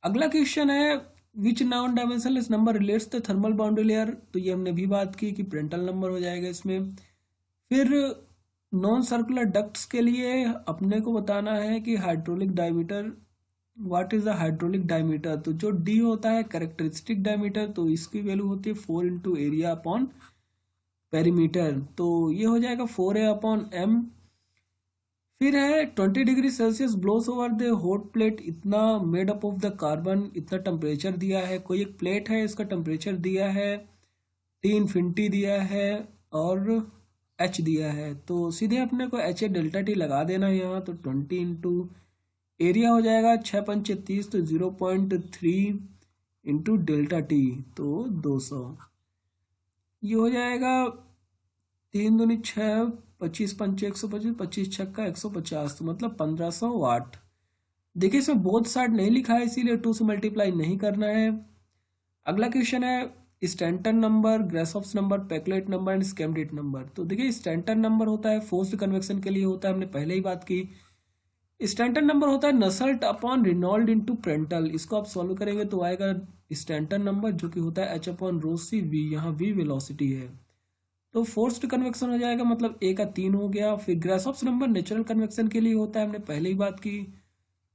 अगला क्वेश्चन है which non dimensionless number relates the thermal boundary layer. तो ये हमने भी बात की कि प्रेंटल नंबर हो जाएगा इसमें। फिर नॉन सर्कुलर डक्ट्स के लिए अपने को बताना है कि hydraulic diameter, what is the hydraulic diameter. तो जो डी होता है कैरेक्टरिस्टिक डायमीटर, तो इसकी वैल्यू होती है 4 इंटू एरिया अपॉन पेरीमीटर, तो ये हो जाएगा 4 a अपॉन m। फिर है 20 degree Celsius blows over the hot plate, इतना made up of the carbon, इतना टेम्परेचर दिया है। कोई एक प्लेट है, इसका टेम्परेचर दिया है, टी इन्फिनिटी दिया है और एच दिया है, तो सीधे अपने को एच ए डेल्टा टी लगा देना है यहाँ। तो 20 इंटू एरिया हो जाएगा 6×5 = 30, तो 0.3 इंटू डेल्टा टी, तो 200। ये हो जाएगा 3×2=6, 25×5 = 125, 25×6=150, तो मतलब 1500 वाट। देखिए इसमें बोथ साइड नहीं लिखा है, इसीलिए 2 से मल्टीप्लाई नहीं करना है। अगला क्वेश्चन है Stanton number, Grashof's number, Peclet number and Schmidt number. तो देखिए स्टैंटन नंबर होता है फोर्स्ड कन्वेक्शन के लिए होता है, हमने पहले ही बात की। स्टैंटन नंबर होता है नसल्ट अपॉन रिनॉल्ड इनटू प्रेंटल। इसको आप सॉल्व करेंगे तो आएगा स्टैंटन नंबर जो कि होता है H upon rho C V, यहाँ वी वेलोसिटी है। तो फोर्स्ड कन्वेक्शन हो जाएगा, मतलब ए का 3 हो गया। फिर ग्रासहोफ्स नंबर नेचुरल कन्वेक्शन के लिए होता है, हमने पहले ही बात की।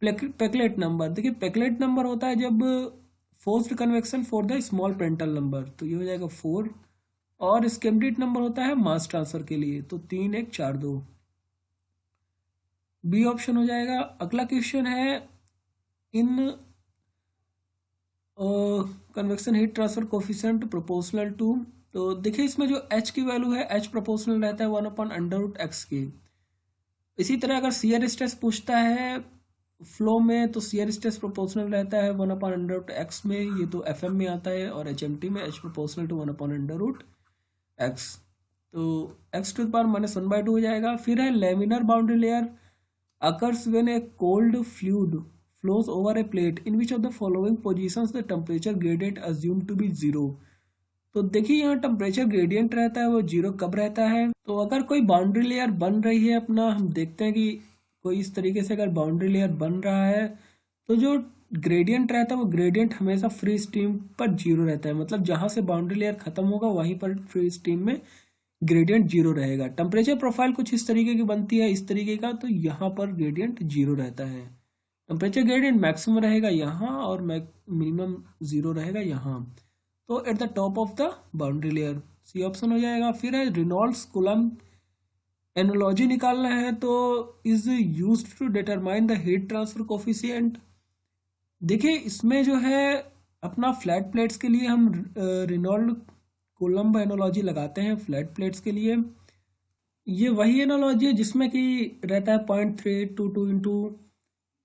पेकलेट नंबर, देखिए पेकलेट नंबर होता है जब forced convection for the small Prandtl number, तो ये हो जाएगा 4। और स्केमडेट नंबर होता है मास ट्रांसफर के लिए, तो 3 1 4 2, बी ऑप्शन हो जाएगा। अगला क्वेश्चन है in convection heat transfer coefficient proportional to. तो देखिए इसमें जो एच की वैल्यू है, एच प्रोपोर्शनल रहता है 1/√x के। इसी तरह अगर शियर स्ट्रेस पूछता है फ्लो में, तो शियर स्ट्रेस प्रोपोर्शनल रहता है 1/√x में, ये तो एफएम में आता है। और एचएमटी में एच प्रोपोर्शनल टू 1/√x, तो x⁻⁻1/2 हो जाएगा। फिर है laminar boundary layer occurs when A cold fluid flows over a plate in which of the following positions the temperature gradient assumed to be 0। तो देखिए यहाँ टेम्परेचर ग्रेडियंट रहता है वो 0 कब रहता है। तो अगर कोई बाउंड्री लेयर बन रही है अपना, हम देखते हैं कि कोई इस तरीके से अगर बाउंड्री लेयर बन रहा है, तो जो ग्रेडियंट रहता है वो ग्रेडियंट हमेशा फ्री स्ट्रीम पर 0 रहता है, मतलब जहाँ से बाउंड्री लेयर खत्म होगा वहीं पर फ्री स्ट्रीम में ग्रेडियंट 0 रहेगा। टेम्परेचर प्रोफाइल कुछ इस तरीके की बनती है, इस तरीके का, तो यहाँ पर ग्रेडियंट 0 रहता है। टेम्परेचर ग्रेडियंट मैक्सिमम रहेगा यहाँ और मिनिमम 0 रहेगा यहाँ, तो at the top of the boundary layer, C option हो जाएगा। फिर है रिनॉल्ड्स कूलम्ब एनोलॉजी निकालना है, तो is used to determine the heat transfer coefficient. देखिए इसमें जो है अपना फ्लैट प्लेट्स के लिए हम रिनॉल्ड कूलम्ब एनोलॉजी लगाते हैं फ्लैट प्लेट्स के लिए। ये वही एनोलॉजी है जिसमें कि रहता है 0.322 into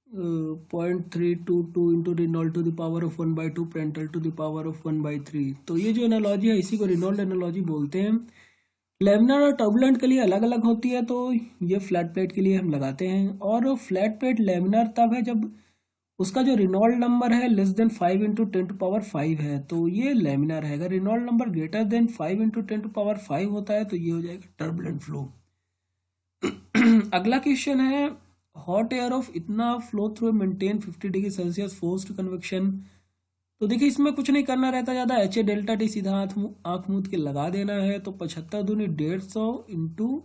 0.322 into Reynold to the power of 1/2 Prandtl to the power of 1/3। तो ये जो एनालॉजी है इसी को रिनॉल्ड एनालॉजी बोलते हैं। लेमिनर और टर्बुलेंट के लिए अलग अलग होती है, तो ये फ्लैट प्लेट के लिए हम लगाते हैं। और फ्लैट प्लेट लेमिनर तब है जब उसका जो रिनॉल्ड नंबर है लेस देन 5 इंटू 10⁵ है, तो ये लेमिनर है। अगर Reynold number greater than 5 into 10⁵ होता है तो ये हो जाएगा टर्बुलेंट फ्लो। अगला क्वेश्चन है हॉट एयर ऑफ इतना flow through maintain 50 degree Celsius forced convection. तो देखिए इसमें कुछ नहीं करना रहता ज़्यादा, एच ए डेल्टा टी सीधा आँख मूंद के लगा देना है। तो 75 दूनी 150 इंटू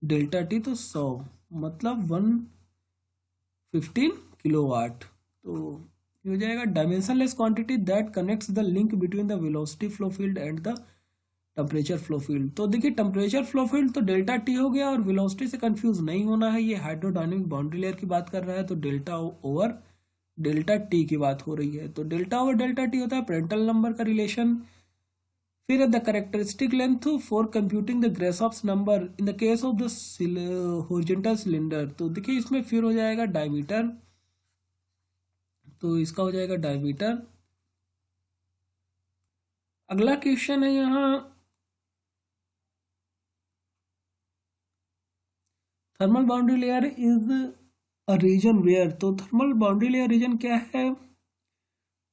डेल्टा टी, तो 100 मतलब 115 किलोवाट। तो ये हो जाएगा dimensionless quantity that connects the link between the velocity flow field and the temperature flow field. तो देखिए टेम्परेचर फ्लो फील्ड तो डेल्टा टी हो गया, और वेलोसिटी से कंफ्यूज नहीं होना है, ये हाइड्रोडायनेमिक बाउंड्री लेयर की बात कर रहा है, तो डेल्टा ओवर डेल्टा टी की बात हो रही है। तो डेल्टा ओवर डेल्टा टी होता है प्रेंटल नंबर का रिलेशन। फिर the characteristic length for computing the Grashof's number in the case of the horizontal cylinder. तो देखिए इसमें फिर हो जाएगा डायमीटर, तो इसका हो जाएगा डायमीटर। अगला क्वेश्चन है यहाँ thermal boundary layer is a region where. तो थर्मल बाउंड्री लेयर रीजन क्या है।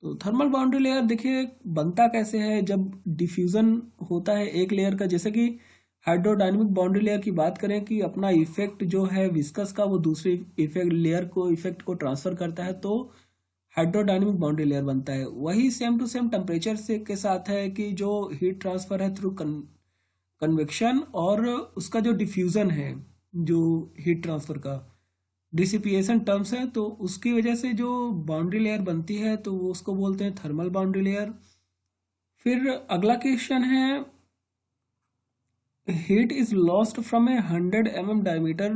तो थर्मल बाउंड्री लेयर देखिए बनता कैसे है, जब डिफ्यूजन होता है एक लेयर का, जैसे कि हाइड्रोडायनेमिक बाउंड्री लेयर की बात करें कि अपना इफेक्ट जो है विस्कस का वो दूसरी इफेक्ट लेयर को इफेक्ट को ट्रांसफर करता है, तो हाइड्रोडायनेमिक बाउंड्री लेयर बनता है। वही सेम टू सेम टेम्परेचर से के साथ है कि जो हीट ट्रांसफर है थ्रू कन्वेक्शन और उसका जो डिफ्यूजन है जो हीट ट्रांसफ़र का डिसिपिएशन टर्म्स है, तो उसकी वजह से जो बाउंड्री लेयर बनती है तो वो उसको बोलते हैं थर्मल बाउंड्री लेयर। फिर अगला क्वेश्चन है, heat is lost from a 100 mm diameter.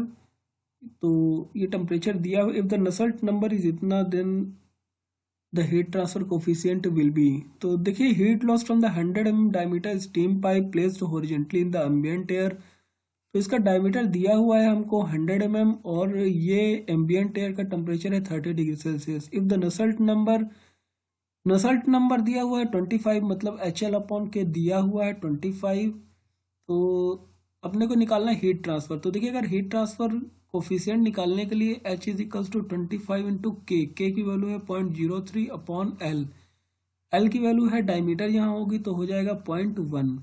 तो ये टेम्परेचर दिया, if the Nusselt number is इतना then the heat transfer coefficient will be. तो देखिए, heat loss from the 100 mm diameter steam pipe placed horizontally in the ambient air. तो इसका diameter दिया हुआ है हमको 100 mm और ये एम्बिएंट एयर का टेम्परेचर है 30 degree Celsius. If the Nusselt number दिया हुआ है 25, मतलब HL के दिया हुआ है 25। तो अपने को निकालना है हीट ट्रांसफर। तो देखिए, अगर हीट ट्रांसफर कोफिशिएंट निकालने के लिए H is equals to 25 into K की वैल्यू है 0.03 अपॉन एल की वैल्यू है डायमीटर यहाँ होगी तो हो जाएगा 0.1,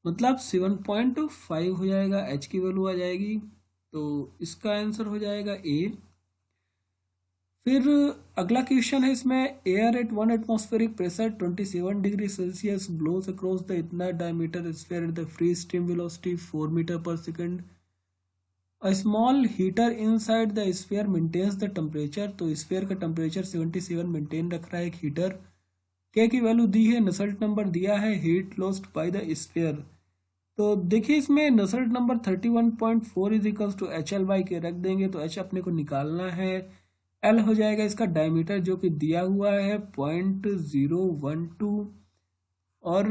मतलब 7.5 हो जाएगा, H की वैल्यू आ जाएगी। तो इसका आंसर हो जाएगा ए। फिर अगला क्वेश्चन है इसमें, air at 1 atmospheric pressure 27 degree Celsius blows across the इतना diameter sphere at the free stream velocity 4 metre पर second. A small heater inside the sphere maintains the temperature. तो स्फीयर का टेम्परेचर 77 मेंटेन रख रहा है एक हीटर। के की वैल्यू दी है, नसल्ट नंबर दिया है, heat lost by the sphere. तो देखिए, इसमें Nusselt number 31.4 is equals to HL by K रख देंगे तो H अपने को निकालना है। L हो जाएगा इसका डायमीटर जो कि दिया हुआ है 0.012 और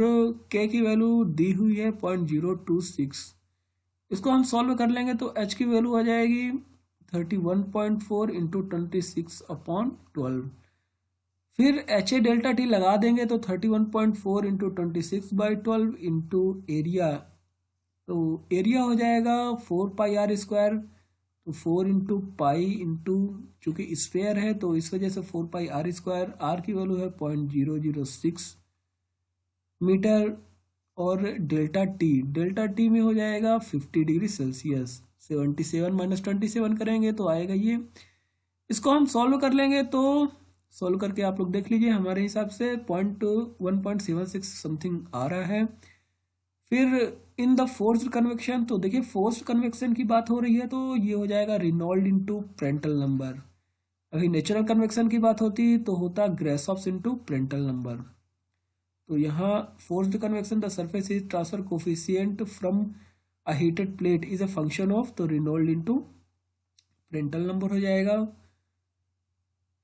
K की वैल्यू दी हुई है 0.026। इसको हम सॉल्व कर लेंगे तो H की वैल्यू आ जाएगी 31.4 इंटू 26 अपॉन 12। फिर HA डेल्टा T लगा देंगे तो 31.4 इंटू 26 बाई 12 इंटू एरिया। तो एरिया हो जाएगा 4πr²। तो 4 इंटू पाई इंटू, चूँकि स्क्वायर है तो इस वजह से 4πr²। आर की वैल्यू है 0.006 मीटर और डेल्टा टी में हो जाएगा 50 डिग्री सेल्सियस। 77 माइनस 27 करेंगे तो आएगा ये। इसको हम सॉल्व कर लेंगे तो सॉल्व करके आप लोग देख लीजिए, हमारे हिसाब से 1.76 समथिंग आ रहा है। फिर इन द फोर्स्ड कन्वेक्शन, तो देखिए फोर्स्ड कन्वेक्शन की बात हो रही है तो ये हो जाएगा रिनॉल्ड इंटू प्रेंटल नंबर। अभी नेचुरल कन्वेक्शन की बात होती तो होता ग्रेसॉफ्स इंटू प्रेंटल नंबर। तो यहाँ forced convection the surface heat transfer coefficient from a heated plate is a function of, तो रिनॉल्ड इंटू प्रेंटल नंबर हो जाएगा।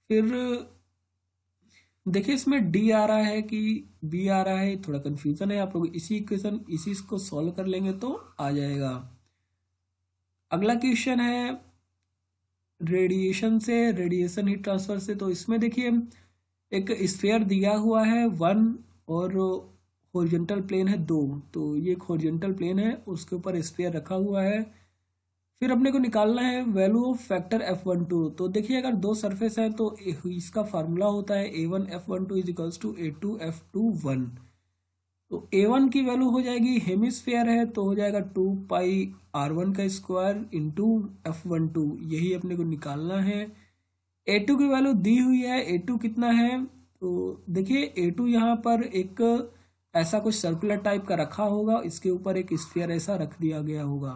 फिर देखिए, इसमें डी आ रहा है कि बी आ रहा है, थोड़ा कंफ्यूजन है। आप लोग इसी इक्वेशन को सॉल्व कर लेंगे तो आ जाएगा। अगला क्वेश्चन है रेडिएशन हीट ट्रांसफर से। तो इसमें देखिए, एक स्फीयर दिया हुआ है 1 और हॉरिजॉन्टल प्लेन है 2। तो ये एक हॉरिजॉन्टल प्लेन है, उसके ऊपर स्फीयर रखा हुआ है। फिर अपने को निकालना है वैल्यू ऑफ फैक्टर F12। तो देखिए, अगर दो सरफेस है तो इसका फार्मूला होता है A1F12 is equals to A2F21। तो A1 की वैल्यू हो जाएगी, हेमिस्फीयर है तो हो जाएगा 2πr1 का स्क्वायर इंटू F12, यही अपने को निकालना है। A2 की वैल्यू दी हुई है, A2 कितना है, तो देखिए A2 यहाँ पर एक ऐसा कुछ सर्कुलर टाइप का रखा होगा, इसके ऊपर एक स्फीयर ऐसा रख दिया गया होगा।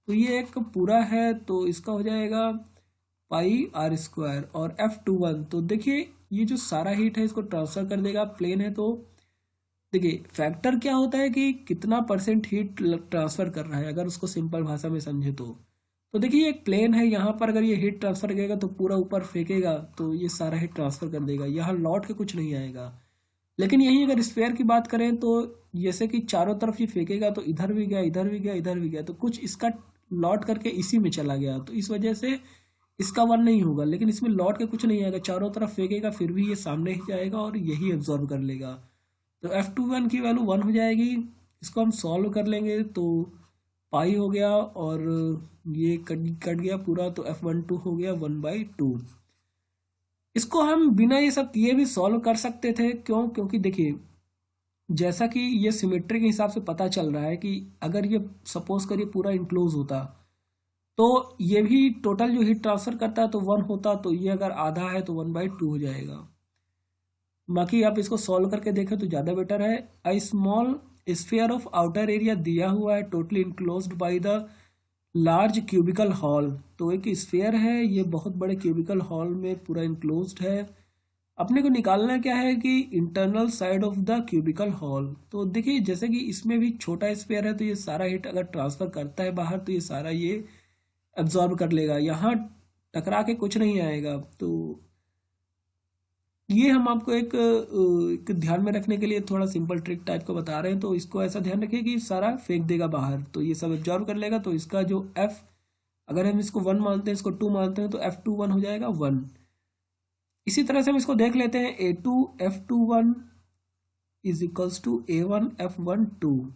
तो ये एक पूरा है तो इसका हो जाएगा πr²। और F21, तो देखिए ये जो सारा हीट है इसको ट्रांसफर कर देगा, प्लेन है तो देखिए फैक्टर क्या होता है कि कितना % हीट ट्रांसफर कर रहा है, अगर उसको सिंपल भाषा में समझे तो देखिए एक प्लेन है, यहाँ पर अगर ये हीट ट्रांसफर करेगा तो पूरा ऊपर फेंकेगा तो ये सारा हीट ट्रांसफर कर देगा, यहाँ लौट के कुछ नहीं आएगा। लेकिन यही अगर स्फीयर की बात करें तो जैसे कि चारों तरफ ये फेंकेगा तो इधर भी गया, इधर भी गया, इधर भी गया, तो कुछ इसका लौट करके इसी में चला गया, तो इस वजह से इसका 1 नहीं होगा। लेकिन इसमें लौट के कुछ नहीं आएगा, चारों तरफ फेंकेगा फिर भी ये सामने ही जाएगा और यही एब्जॉर्ब कर लेगा। तो F21 की वैल्यू 1 हो जाएगी। इसको हम सॉल्व कर लेंगे तो पाई हो गया और ये कट गया पूरा, तो F12 हो गया 1/2। इसको हम बिना ये सब किए भी सॉल्व कर सकते थे, क्यों? क्योंकि देखिए, जैसा कि ये सिमेट्री के हिसाब से पता चल रहा है कि अगर ये सपोज करिए पूरा इनक्लोज होता तो ये भी टोटल जो हीट ट्रांसफर करता है तो 1 होता, तो ये अगर आधा है तो 1/2 हो जाएगा। बाकी आप इसको सॉल्व करके देखें तो ज़्यादा बेटर है। A small sphere of outer area दिया हुआ है totally enclosed by the large cubical hall, तो एक स्फीयर है, ये बहुत बड़े क्यूबिकल हॉल में पूरा इंक्लोज्ड है। अपने को निकालना क्या है कि internal side of the cubical hall. तो देखिए जैसे कि इसमें भी छोटा स्फीयर है, तो ये सारा हीट अगर ट्रांसफर करता है बाहर तो ये सारा ये एब्जॉर्ब कर लेगा, यहाँ टकरा के कुछ नहीं आएगा। तो ये हम आपको एक ध्यान में रखने के लिए थोड़ा सिंपल ट्रिक टाइप का बता रहे हैं। तो इसको ऐसा ध्यान रखिए कि सारा फेंक देगा बाहर, तो ये सब एब्जॉर्ब कर लेगा। तो इसका जो एफ, अगर हम इसको 1 मानते हैं, इसको 2 मानते हैं, तो F21 हो जाएगा 1। इसी तरह से हम इसको देख लेते हैं, A2 F21 is equals to A1 F12।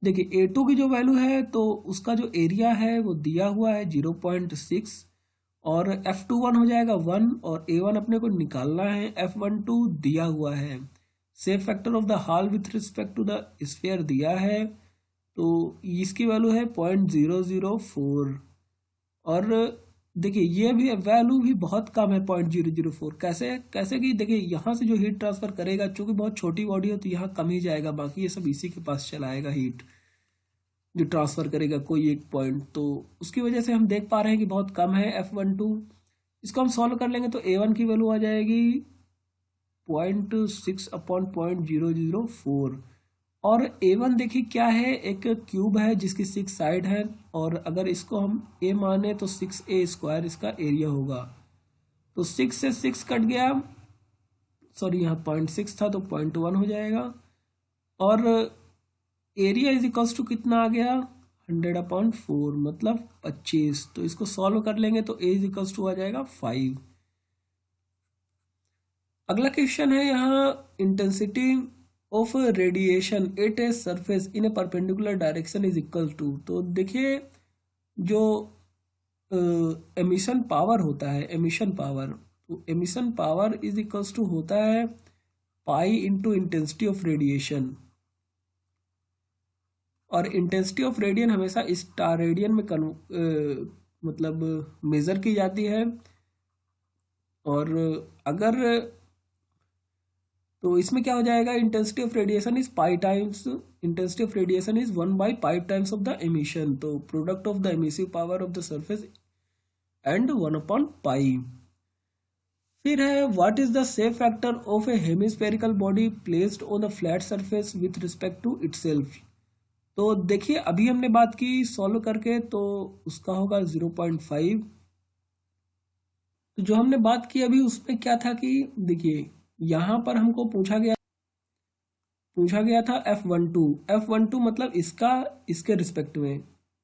देखिए A2 की जो वैल्यू है तो उसका जो एरिया है वो दिया हुआ है 0.6, और F21 हो जाएगा 1, और A1 अपने को निकालना है, F12 दिया हुआ है। Shape factor of the hall with respect to the sphere दिया है, तो इसकी वैल्यू है 0.004। और देखिए ये भी वैल्यू भी बहुत कम है 0.004। कैसे कैसे कि देखिए यहाँ से जो हीट ट्रांसफर करेगा, चूंकि बहुत छोटी बॉडी है तो यहाँ कम ही जाएगा, बाकी ये सब इसी के पास चलाएगा हीट जो ट्रांसफर करेगा कोई एक पॉइंट। तो उसकी वजह से हम देख पा रहे हैं कि बहुत कम है F12। इसको हम सॉल्व कर लेंगे तो A1 की वैल्यू आ जाएगी 0.6/004। और A1 देखिए क्या है, एक क्यूब है जिसकी 6 साइड है, और अगर इसको हम A माने तो 6A² इसका एरिया होगा। तो 6 से 6 कट गया, सॉरी यहाँ 0.6 था तो 0.1 हो जाएगा। और एरिया इज इक्वल्स टू कितना आ गया, 100/4 मतलब 25। तो इसको सॉल्व कर लेंगे तो A इज इक्वल्स टू आ जाएगा 5। अगला क्वेश्चन है यहाँ, intensity of radiation at a surface in a perpendicular direction is equal to. तो देखिए जो एमिशन पावर होता है, एमिशन पावर, तो emission power is equals to होता है pi into intensity of radiation. और इंटेंसिटी ऑफ रेडियन हमेशा स्टार रेडियन में मतलब मेजर की जाती है। और अगर तो इसमें क्या हो जाएगा, intensity of radiation is pi times, intensity of radiation is 1/पाई टाइम्स ऑफ द एमिशन। तो product of the emissive power of the surface and 1/पाई। फिर है, what is the shape factor of a hemispherical body placed on the flat surface with respect to itself. तो देखिए अभी हमने बात की सॉल्व करके, तो उसका होगा 0.5। तो जो हमने बात की अभी उसमें क्या था कि देखिए यहाँ पर हमको पूछा गया था F12 मतलब इसका, इसके रिस्पेक्ट में,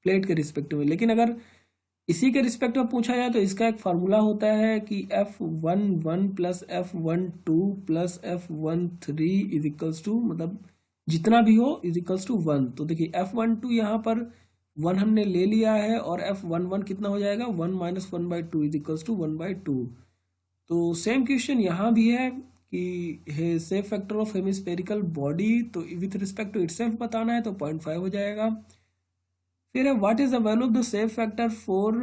प्लेट के रिस्पेक्ट में। लेकिन अगर इसी के रिस्पेक्ट में पूछा जाए तो इसका एक फार्मूला होता है कि F11 plus F12 plus F13 is equals to, मतलब जितना भी हो इज इक्वल्स टू 1। तो देखिए F12 यहाँ पर 1 हमने ले लिया है, और F11 कितना हो जाएगा, 1 - 1/2 इज इक्वल्स टू 1/2। तो सेम क्वेश्चन यहाँ भी है कि shape factor of hemispherical body, तो विथ रिस्पेक्ट टू इटसेल्फ बताना है तो 0.5 हो जाएगा। फिर है, what is the value of the shape factor for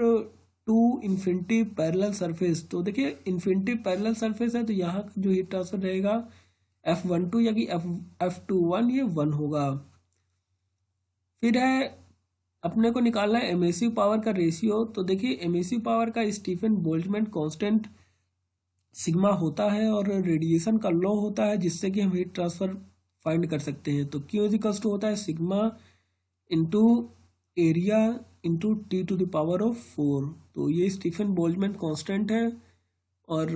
two infinity parallel surface. तो देखिए इन्फिनिटी पैरेलल सरफेस है, तो यहाँ जो हीट ट्रांसफर रहेगा F12 या कि F21 ये 1 होगा। फिर है, अपने को निकालना है एमिसिव पावर का रेशियो। तो देखिए एमिसिव पावर का स्टीफन बोल्ट्जमैन कांस्टेंट सिग्मा होता है, और रेडिएशन का लॉ होता है जिससे कि हम हीट ट्रांसफर फाइंड कर सकते हैं। तो Q इक्वल्स टू होता है sigma into area into T⁴। तो ये स्टीफन बोल्ट्जमैन कांस्टेंट है, और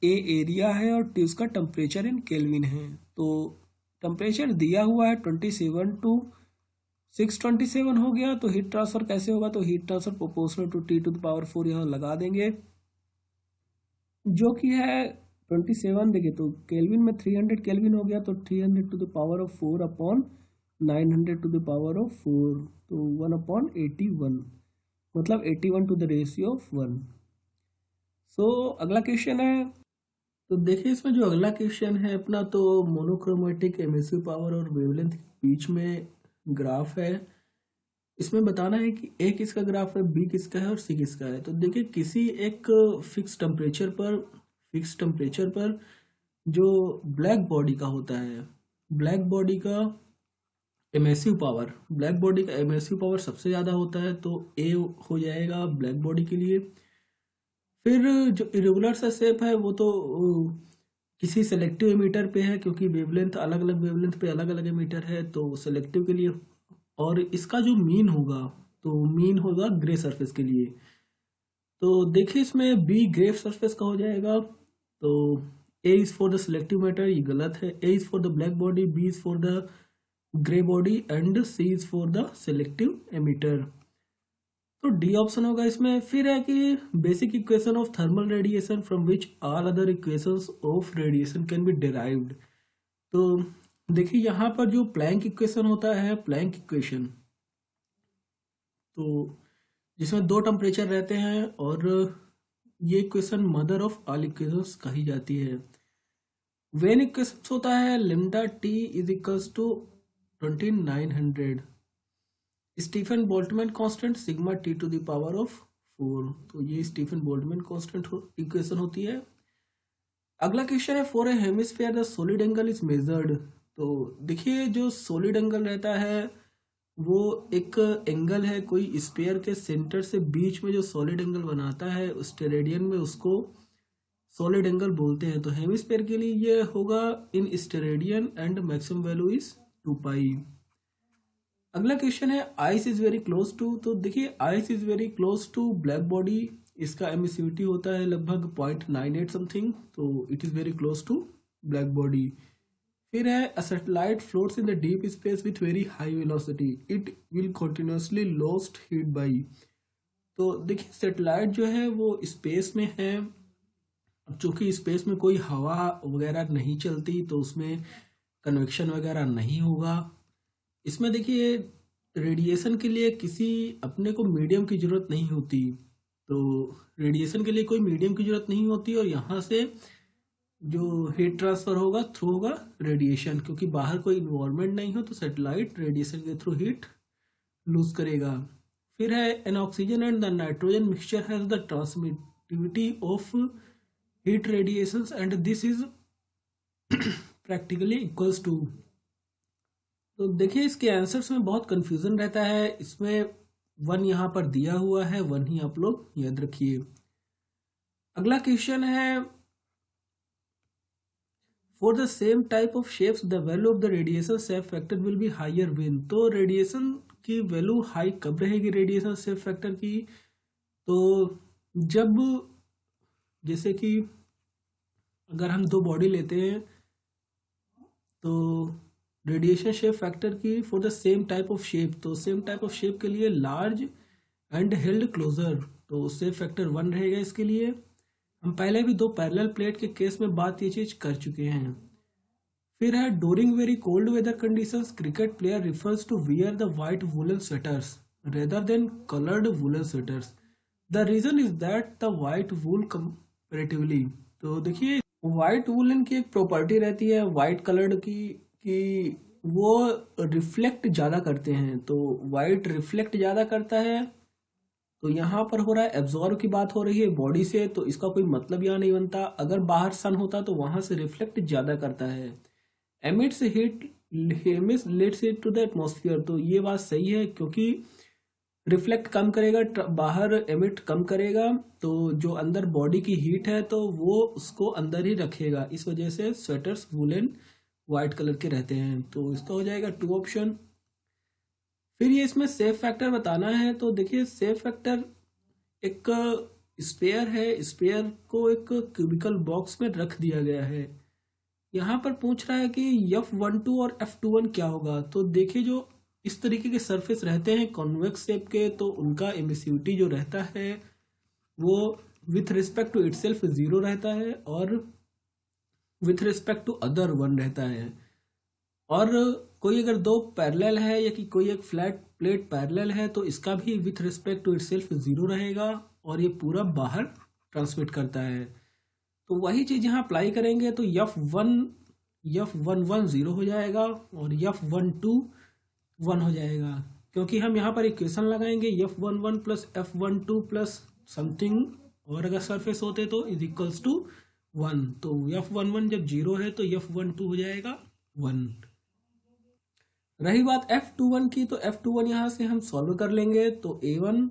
A एरिया है, और T उसका टेम्परेचर इन केल्विन है। तो टेम्परेचर दिया हुआ है 27 to 627 हो गया। तो हीट ट्रांसफर कैसे होगा, तो heat transfer proportional to T⁴ यहाँ लगा देंगे, जो कि है 27। देखिए तो केल्विन में 300 केल्विन हो गया, तो 300⁴/900⁴, तो 1/81, मतलब 81/1। सो अगला क्वेश्चन है, तो देखिए इसमें जो अगला क्वेश्चन है अपना, तो मोनोक्रोमेटिक एमिसिव पावर और वेवलेंथ के बीच में ग्राफ है। इसमें बताना है कि A किसका ग्राफ है, B किसका है और C किसका है। तो देखिए किसी एक फिक्स टेम्परेचर पर जो ब्लैक बॉडी का होता है, ब्लैक बॉडी का एमिसिव पावर, ब्लैक बॉडी का एमिसिव पावर सबसे ज़्यादा होता है, तो ए हो जाएगा ब्लैक बॉडी के लिए। फिर जो इरेगुलर सा शेप है वो तो किसी सेलेक्टिव एमीटर पे है, क्योंकि वेवलेंथ अलग अलग वेवलेंथ पे अलग अलग एमीटर है, तो सेलेक्टिव के लिए। और इसका जो मीन होगा, तो मीन होगा ग्रे सरफेस के लिए। तो देखिए इसमें बी ग्रे सरफेस का हो जाएगा। तो A is for the selective matter, ये गलत है। A is for the black body, B is for the grey body and C is for the selective emitter. तो डी ऑप्शन होगा इसमें। फिर है कि basic equation of thermal radiation from which all other equations of radiation can be derived. तो देखिए यहाँ पर जो प्लैंक इक्वेशन होता है, प्लैंक इक्वेशन, तो जिसमें दो टेम्परेचर रहते हैं, और ये equation mother of all equations कही जाती है। वेन इक्वेशन होता है lambda T is equals to 2900, Stefan Boltzmann constant sigma T to the power of 4। तो ये स्टीफन बोल्टमैन कांस्टेंट इक्वेशन होती है। अगला क्वेश्चन है, for a hemisphere the solid angle is measured. तो देखिए जो सॉलिड एंगल रहता है वो एक एंगल है, कोई स्फीयर के सेंटर से बीच में जो सॉलिड एंगल बनाता है स्टेरेडियन में, उसको सॉलिड एंगल बोलते हैं। तो हेमिस्फीयर के लिए ये होगा in steradian and maximum value is 2 pi. अगला क्वेश्चन है, ice is very close to. तो देखिए ice is very close to black body, इसका एमिसिविटी होता है लगभग 0.98 समथिंग, तो it is very close to black body. फिर है, a satellite floats in the deep space with very high velocity, it will continuously lost heat by. तो देखिए satellite जो है वो स्पेस में है, चूंकि स्पेस में कोई हवा वगैरह नहीं चलती तो उसमें कन्वेक्शन वगैरह नहीं होगा। इसमें देखिए रेडिएशन के लिए किसी अपने को मीडियम की ज़रूरत नहीं होती, तो रेडिएशन के लिए कोई मीडियम की ज़रूरत नहीं होती, और यहाँ से जो हीट ट्रांसफ़र होगा थ्रू होगा रेडिएशन, क्योंकि बाहर कोई इन्वॉल्वमेंट नहीं हो तो सैटेलाइट रेडिएशन के थ्रू हीट लूज करेगा। फिर है, an oxygen and the nitrogen mixture has the transmittivity of heat radiations and this is practically equals to. तो देखिए इसके आंसर्स में बहुत कंफ्यूजन रहता है, इसमें 1 यहाँ पर दिया हुआ है, 1 ही आप लोग याद रखिए। अगला क्वेश्चन है, for the same type of shapes the value of the radiation shape factor will be higher when. तो रेडिएशन की वैल्यू हाई कब रहेगी रेडिएशन शेप फैक्टर की? तो जब, जैसे कि अगर हम दो बॉडी लेते हैं तो रेडिएशन शेप फैक्टर की for the same type of shape, तो सेम टाइप ऑफ शेप के लिए लार्ज एंड हेल्ड क्लोजर, तो शेप फैक्टर 1 रहेगा इसके लिए। हम पहले भी 2 पैरेलल प्लेट के केस में बात ये चीज कर चुके हैं। फिर है, during very cold weather conditions cricket player prefers to wear the white woollen sweaters rather than coloured woollen sweaters, the reason is that the white wool comparatively. तो देखिए वाइट वुलन की एक प्रॉपर्टी रहती है वाइट कलर्ड की कि वो reflect ज़्यादा करते हैं, तो वाइट रिफ्लेक्ट ज़्यादा करता है। तो यहाँ पर हो रहा है एब्जॉर्ब की बात हो रही है बॉडी से, तो इसका कोई मतलब यहाँ नहीं बनता। अगर बाहर सन होता तो वहां से रिफ्लेक्ट ज़्यादा करता है। Emits heat lets it to the atmosphere, तो ये बात सही है, क्योंकि रिफ्लेक्ट कम करेगा, बाहर एमिट कम करेगा, तो जो अंदर बॉडी की हीट है तो वो उसको अंदर ही रखेगा, इस वजह से स्वेटर्स वुलन वाइट कलर के रहते हैं। तो इसका हो जाएगा 2 ऑप्शन। फिर ये इसमें सेफ फैक्टर बताना है, तो देखिए सेफ फैक्टर एक स्पेयर है, स्पेयर को एक क्यूबिकल बॉक्स में रख दिया गया है। यहाँ पर पूछ रहा है कि F12 और F21 क्या होगा। तो देखिए जो इस तरीके के सरफेस रहते हैं कॉन्वेक्स शेप के, तो उनका एमिसिविटी जो रहता है वो विथ रिस्पेक्ट टू इटसेल्फ 0 रहता है और विथ रिस्पेक्ट टू अदर 1 रहता है। और कोई अगर 2 पैरेलल है या कि कोई एक फ्लैट प्लेट पैरेलल है तो इसका भी विथ रिस्पेक्ट टू इटसेल्फ 0 रहेगा और ये पूरा बाहर ट्रांसमिट करता है। तो वही चीज़ यहाँ अप्लाई करेंगे, तो F11 0 हो जाएगा और F12 1 हो जाएगा, क्योंकि हम यहाँ पर इक्वेशन लगाएंगे F11 plus F12 plus something, और अगर सरफेस होते तो इज इक्वल्स टू 1। तो F11 जब 0 है तो F12 हो जाएगा 1। रही बात F21 की, तो F21 यहाँ से हम सॉल्व कर लेंगे। तो A1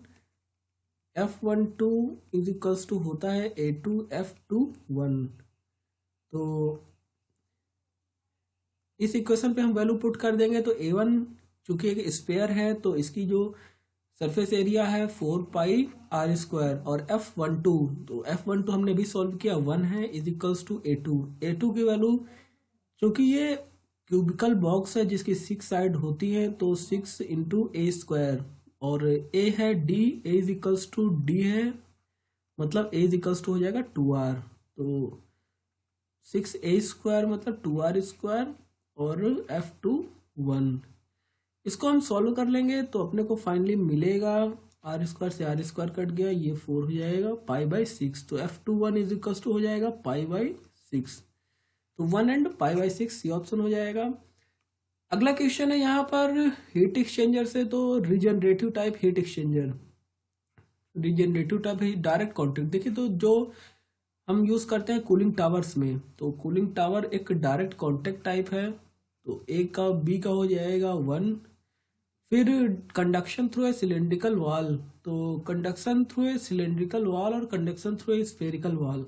F12 is equals to होता है A2 F21। तो इस इक्वेशन पे हम वैल्यू पुट कर देंगे। तो A1 चूंकि एक स्पेयर है तो इसकी जो सरफेस एरिया है 4πr², और F12, तो F12 हमने भी सॉल्व किया 1 है, इज इक्वल्स टू A2 की वैल्यू, चूंकि ये क्यूबिकल बॉक्स है जिसकी 6 साइड होती है, तो 6 इंटू A², और A है D, A is equals to D है, मतलब A इज इक्वल्स टू हो जाएगा 2R। तो 6A² मतलब 2R², और F21 इसको हम सॉल्व कर लेंगे तो अपने को फाइनली मिलेगा R² से R² कट गया, ये 4 हो जाएगा π/6। तो F21 इज इक्वल टू हो जाएगा π/6। तो 1 एंड π/6 ये ऑप्शन हो जाएगा। अगला क्वेश्चन है यहाँ पर हीट एक्सचेंजर से, तो regenerative type heat exchanger, regenerative type direct contact. देखिए तो जो हम यूज करते हैं कूलिंग टावर्स में, तो कूलिंग टावर एक डायरेक्ट कॉन्टैक्ट टाइप है। तो ए का बी का हो जाएगा 1। फिर conduction through a cylindrical wall, तो conduction through a cylindrical wall और conduction through a spherical wall.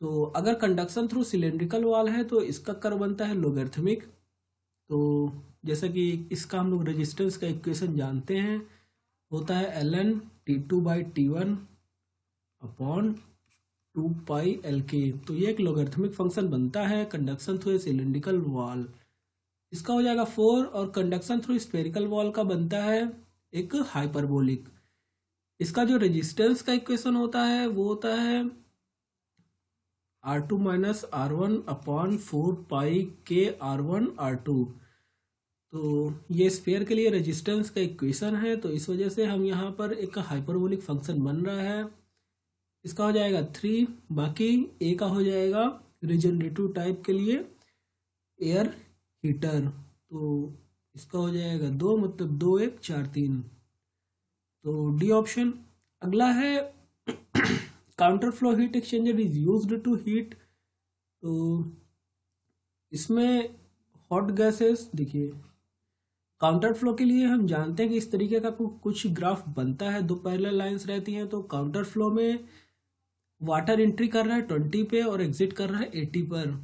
तो अगर कंडक्शन थ्रू सिलेंड्रिकल वॉल है तो इसका कर्व बनता है लोगैरिथमिक। तो जैसा कि इसका हम लोग रेजिस्टेंस का इक्वेशन जानते हैं, होता है ln T2/T1 अपॉन 2πLk। तो ये एक लोगैरिथमिक फंक्शन बनता है conduction through a cylindrical wall, इसका हो जाएगा 4, और कंडक्शन थ्रू स्फेरिकल वॉल का बनता है एक हाइपरबोलिक। इसका जो रेजिस्टेंस का इक्वेशन होता है वो होता है R2 minus R1 upon 4πk R1 R2। तो ये स्फेयर के लिए रेजिस्टेंस का इक्वेशन है, तो इस वजह से हम यहाँ पर एक हाइपरबोलिक फंक्शन बन रहा है। इसका हो जाएगा 3, बाकी ए का हो जाएगा रिजनरेटिव टाइप के लिए एयर हीटर, तो इसका हो जाएगा 2, मतलब 2 1 4 3। तो डी ऑप्शन। अगला है counter flow heat exchanger is used to heat. तो इसमें हॉट गैसेस, देखिए काउंटर फ्लो के लिए हम जानते हैं कि इस तरीके का कुछ ग्राफ बनता है, 2 पैरेलल लाइंस रहती हैं। तो काउंटर फ्लो में वाटर एंट्री कर रहा है 20 पे और एग्जिट कर रहा है 80 पर,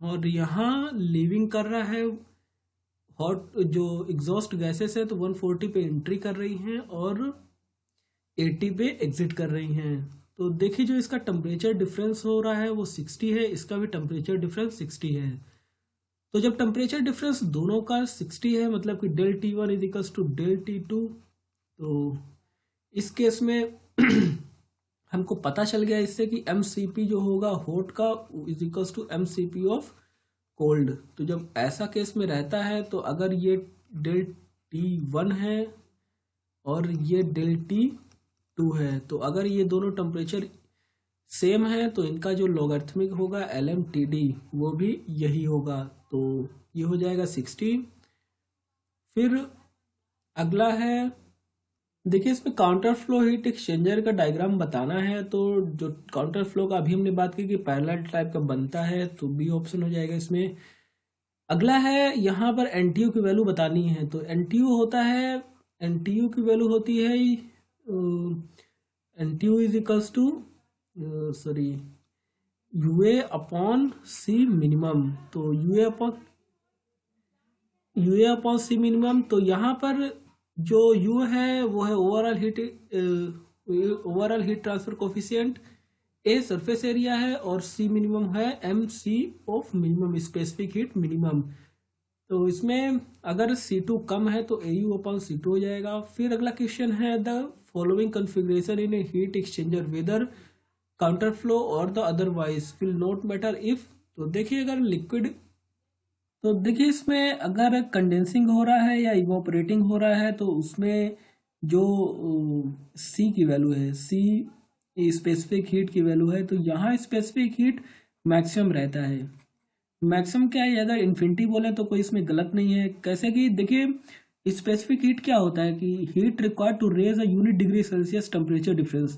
और यहाँ लीविंग कर रहा है हॉट जो एग्जॉस्ट गैसेस है, तो 140 पे एंट्री कर रही हैं और 80 पे एग्जिट कर रही हैं। तो देखिए जो इसका टेम्परेचर डिफरेंस हो रहा है वो 60 है, इसका भी टेम्परेचर डिफरेंस 60 है। तो जब टेम्परेचर डिफरेंस दोनों का 60 है, मतलब कि del T1 is equals to del T2, तो इस केस में हमको पता चल गया इससे कि mCp जो होगा हॉट का is equals to mCp of cold. तो जब ऐसा केस में रहता है, तो अगर ये डेल T1 है और ये डेल T2 है, तो अगर ये दोनों टेम्परेचर सेम है तो इनका जो लॉगरिथमिक होगा LMTD वो भी यही होगा। तो ये हो जाएगा 60। फिर अगला है, देखिए इसमें काउंटर फ्लो हीट एक्सचेंजर का डायग्राम बताना है। तो जो काउंटर फ्लो का अभी हमने बात की कि पैरेलल टाइप का बनता है, तो बी ऑप्शन हो जाएगा इसमें। अगला है यहाँ पर NTU की वैल्यू बतानी है। तो NTU होता है, NTU की वैल्यू होती है NTU is equals to sorry UA upon C minimum. तो UA अपॉन C मिनिमम, तो यहाँ पर जो U है वो है overall heat transfer coefficient, A surface area है, और C मिनिमम है MC of minimum specific heat minimum. तो इसमें अगर C2 कम है तो AU अपॉन C2 हो जाएगा। फिर अगला क्वेश्चन है the following configuration in a heat exchanger whether counter flow और the otherwise will not matter if. तो देखिए अगर लिक्विड, तो देखिए इसमें अगर कंडेंसिंग हो रहा है या इवोपरेटिंग हो रहा है, तो उसमें जो C की वैल्यू है, C स्पेसिफिक हीट की वैल्यू है, तो यहाँ स्पेसिफिक हीट मैक्सिमम रहता है। मैक्सिमम क्या है, अगर इन्फिनिटी बोले तो कोई इसमें गलत नहीं है। कैसे कि देखिए स्पेसिफिक हीट क्या होता है कि heat required to raise a unit degree Celsius temperature difference.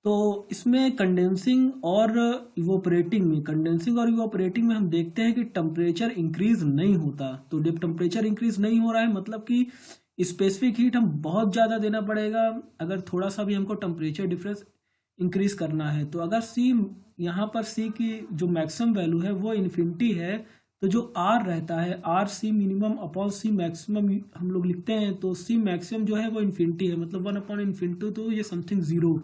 तो इसमें कंडेंसिंग और कंडेंसिंग और इवोपरेटिंग में हम देखते हैं कि टेम्परेचर इंक्रीज नहीं होता। तो जब टेम्परेचर इंक्रीज नहीं हो रहा है मतलब कि स्पेसिफिक हीट हम बहुत ज़्यादा देना पड़ेगा अगर थोड़ा सा भी हमको टेम्परेचर डिफरेंस इंक्रीज करना है। तो अगर सी, यहाँ पर सी की जो मैक्सिमम वैल्यू है वो इन्फिनिटी है, तो जो आर रहता है आर सी मिनिमम अपॉन सी मैक्सिमम हम लोग लिखते हैं, तो सी मैक्सिमम जो है वो इन्फिनिटी है, मतलब 1/इन्फिनिटी, तो ये समथिंग जीरो।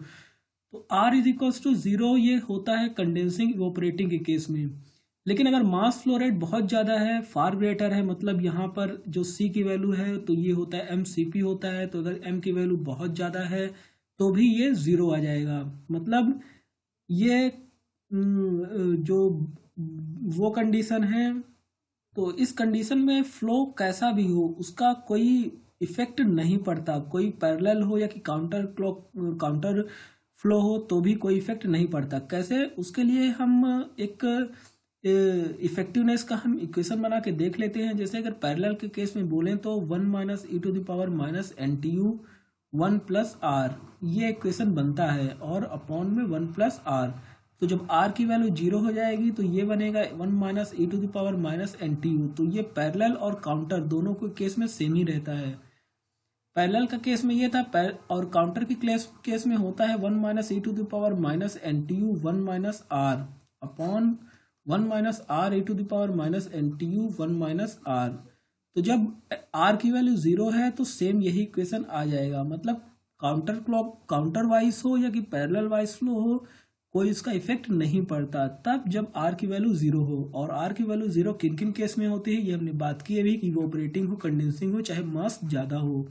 तो R is equals to zero ये होता है कंडेंसिंग इवोपरेटिंग के केस में। लेकिन अगर मास फ्लो रेट बहुत ज़्यादा है, फार ग्रेटर है, मतलब यहाँ पर जो C की वैल्यू है तो ये होता है mCp होता है। तो अगर M की वैल्यू बहुत ज़्यादा है तो भी ये ज़ीरो आ जाएगा। मतलब ये जो वो कंडीशन है, तो इस कंडीशन में फ्लो कैसा भी हो उसका कोई इफेक्ट नहीं पड़ता, कोई पैरेलल हो या कि काउंटर फ्लो हो तो भी कोई इफेक्ट नहीं पड़ता। कैसे, उसके लिए हम एक इफेक्टिवनेस का हम इक्वेशन बना के देख लेते हैं। जैसे अगर पैरेलल के केस में बोलें तो 1 - e⁻ (NTU) 1 + r, ये इक्वेशन बनता है, और अपॉन में 1 + r। तो जब r की वैल्यू जीरो हो जाएगी तो ये बनेगा 1 - e⁻ (NTU). तो ये पैरेलल और काउंटर दोनों के केस में सेम ही रहता है। पैरेलल का केस में ये था, और काउंटर की केस में होता है 1 - e⁻ (NTU) 1 - r upon 1 - r e⁻ (NTU) 1 - r। तो जब r की वैल्यू जीरो है तो सेम यही इक्वेशन आ जाएगा। मतलब काउंटर वाइज हो या कि पैरेलल वाइज फ्लो हो, कोई इसका इफेक्ट नहीं पड़ता तब जब r की वैल्यू जीरो हो। और r की वैल्यू जीरो किन किन केस में होती है ये हमने बात की अभी, कि इवोपरेटिंग हो, कंडेंसिंग हो, चाहे मास ज़्यादा हो।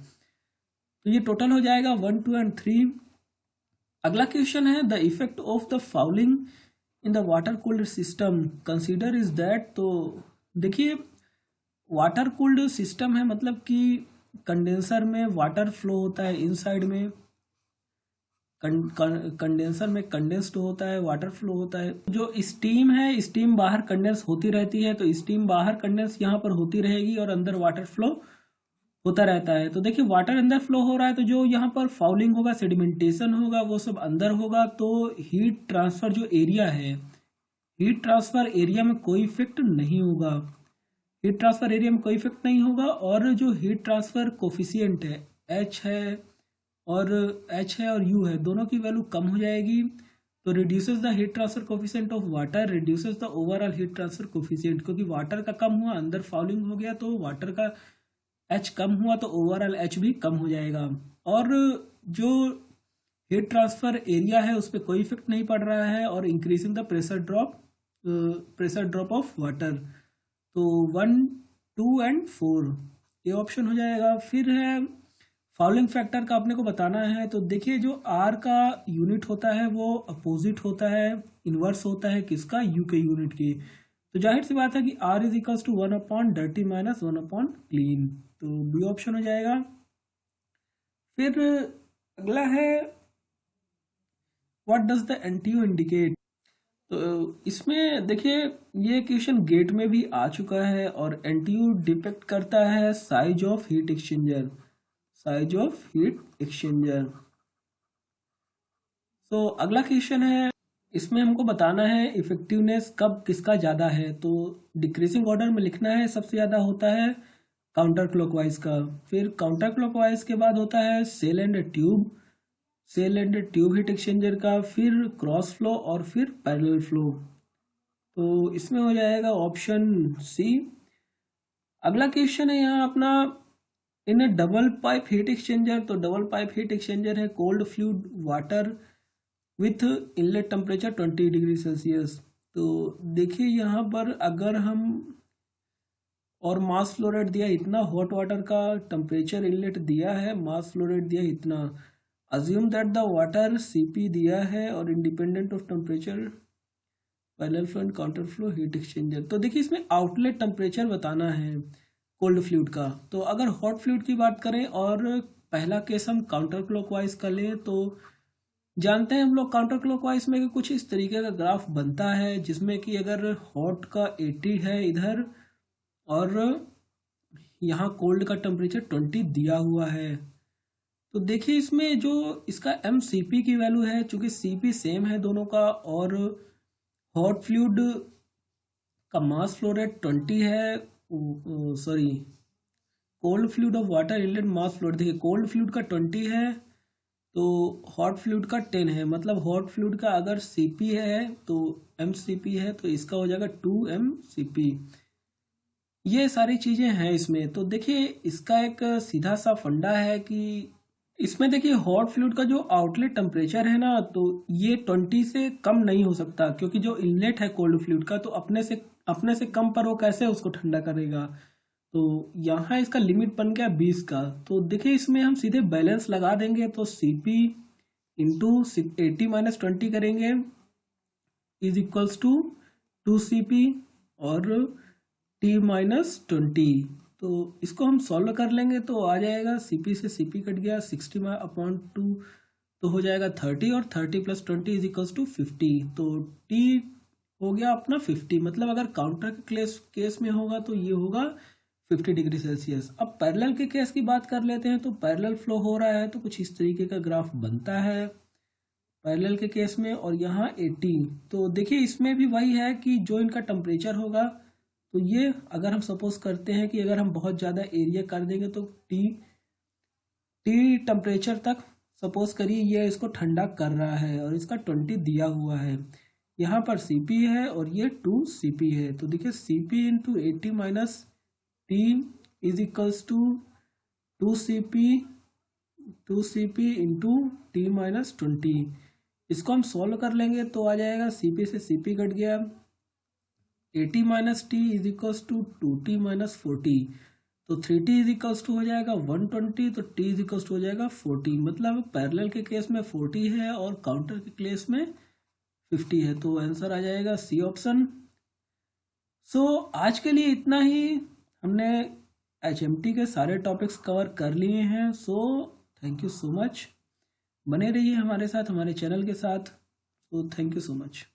तो ये टोटल हो जाएगा 1, 2 एंड 3। अगला क्वेश्चन है the effect of the fouling in the water cooled system consider is that. तो देखिए, वाटर कूल्ड सिस्टम है, मतलब कि कंडेंसर में वाटर फ्लो होता है इनसाइड में, कंडेंसर में कंडेंस्ड होता है, वाटर फ्लो होता है। जो स्टीम है, स्टीम बाहर कंडेंस होती रहती है, तो स्टीम बाहर कंडेंस यहाँ पर होती रहेगी और अंदर वाटर फ्लो होता रहता है। तो देखिए, वाटर अंदर फ्लो हो रहा है तो जो यहाँ पर फाउलिंग होगा, सेडिमेंटेशन होगा, वो सब अंदर होगा। तो हीट ट्रांसफर जो एरिया है, हीट ट्रांसफर एरिया में कोई इफेक्ट नहीं होगा, हीट ट्रांसफर एरिया में कोई इफेक्ट नहीं होगा। और जो हीट ट्रांसफर कोफिशिएंट है, एच है और यू है, दोनों की वैल्यू कम हो जाएगी। तो reduces the heat transfer coefficient of water reduces the overall heat transfer coefficient, क्योंकि वाटर का कम हुआ, अंदर फाउलिंग हो गया, तो वाटर का एच कम हुआ तो ओवरऑल एच भी कम हो जाएगा। और जो हीट ट्रांसफर एरिया है उस पर कोई इफेक्ट नहीं पड़ रहा है, और increasing the pressure drop of water. तो 1, 2 एंड 4 ये ऑप्शन हो जाएगा। फिर है फाउलिंग फैक्टर का अपने को बताना है। तो देखिए, जो आर का यूनिट होता है वो अपोजिट होता है, इन्वर्स होता है किसका, यू के यूनिट की। तो जाहिर सी बात है कि R is equals to 1/dirty - 1/clean। तो बी ऑप्शन हो जाएगा। फिर अगला है what does the NTU indicate. तो इसमें देखिए, ये क्वेश्चन गेट में भी आ चुका है, और NTU डिपेक्ट करता है size of heat exchanger, size of heat exchanger. तो अगला क्वेश्चन है, इसमें हमको बताना है इफेक्टिवनेस कब किसका ज़्यादा है। तो डिक्रीजिंग ऑर्डर में लिखना है, सबसे ज़्यादा होता है काउंटर क्लॉकवाइज का, फिर काउंटर क्लॉकवाइज के बाद होता है shell and tube heat exchanger का, फिर क्रॉस फ्लो और फिर पैरेलल फ्लो। तो इसमें हो जाएगा ऑप्शन सी। अगला क्वेश्चन है यहाँ अपना, in double pipe heat exchanger. तो डबल पाइप हीट एक्सचेंजर है cold fluid water with inlet temperature 20 degree Celsius. तो देखिए, यहाँ पर अगर हम, और मास फ्लो रेट दिया इतना, हॉट वाटर का टेम्परेचर इनलेट दिया है, मास फ्लो रेट दिया इतना, assume that the water CP दिया है, और independent of temperature parallel flow and counter flow heat exchanger. तो देखिए, इसमें आउटलेट टेम्परेचर बताना है कोल्ड फ्लूइड का। तो अगर हॉट फ्लूइड की बात करें और पहला केस हम काउंटर क्लॉकवाइज का लें, तो जानते हैं हम लोग काउंटर क्लॉकवाइज में कि कुछ इस तरीके का ग्राफ बनता है, जिसमें कि अगर हॉट का 80 है इधर, और यहाँ कोल्ड का टेम्परेचर 20 दिया हुआ है, तो देखिए इसमें जो इसका MCP की वैल्यू है, चूंकि CP सेम है दोनों का, और हॉट फ्लूइड का मास फ्लो रेट 20 है, sorry cold fluid of water inlet mass flow rate, देखिए कोल्ड फ्लूइड का 20 है तो हॉट फ्लूइड का 10 है, मतलब हॉट फ्लूइड का अगर CP है तो MCP है, तो इसका हो जाएगा 2MCP। ये सारी चीजें हैं इसमें। तो देखिए इसका एक सीधा सा फंडा है कि इसमें देखिए हॉट फ्लूइड का जो आउटलेट टेम्परेचर है ना, तो ये 20 से कम नहीं हो सकता, क्योंकि जो इनलेट है कोल्ड फ्लूइड का, तो अपने से कम पर वो कैसे उसको ठंडा करेगा। तो यहाँ इसका लिमिट बन गया 20 का। तो देखिए इसमें हम सीधे बैलेंस लगा देंगे, तो CP इंटू 80 - 20 करेंगे इज इक्वल्स टू 2CP और T - 20। तो इसको हम सॉल्व कर लेंगे तो आ जाएगा, CP से CP कट गया, 60/2 तो हो जाएगा 30, और 30 + 20 इज इक्वल्स टू 50। तो T हो गया अपना 50, मतलब अगर काउंटर के केस में होगा तो ये होगा 50 डिग्री सेल्सियस। अब पैरेलल के केस की बात कर लेते हैं। तो पैरेलल फ्लो हो रहा है तो कुछ इस तरीके का ग्राफ बनता है पैरेलल के केस में, और यहाँ 80। तो देखिए इसमें भी वही है कि जो इनका टेम्परेचर होगा, तो ये अगर हम सपोज करते हैं कि अगर हम बहुत ज़्यादा एरिया कर देंगे तो टी टेम्परेचर तक सपोज करिए ये इसको ठंडा कर रहा है, और इसका 20 दिया हुआ है। यहाँ पर CP है और ये 2CP है। तो देखिए CP into 80 minus T is equals to 2CP into T - 20। इसको हम सॉल्व कर लेंगे तो आ जाएगा, CP से CP कट गया, 80 - T is equals to 2T - 40। तो 3T इज इक्वल्स टू हो जाएगा 120, तो T इज इक्वल्स टू हो जाएगा 40। मतलब पैरेलल के केस में 40 है और काउंटर के केस में 50 है। तो आंसर आ जाएगा C ऑप्शन। सो आज के लिए इतना ही। हमने HMT के सारे टॉपिक्स कवर कर लिए हैं। So thank you so much. बने रहिए हमारे साथ, हमारे चैनल के साथ। So thank you so much.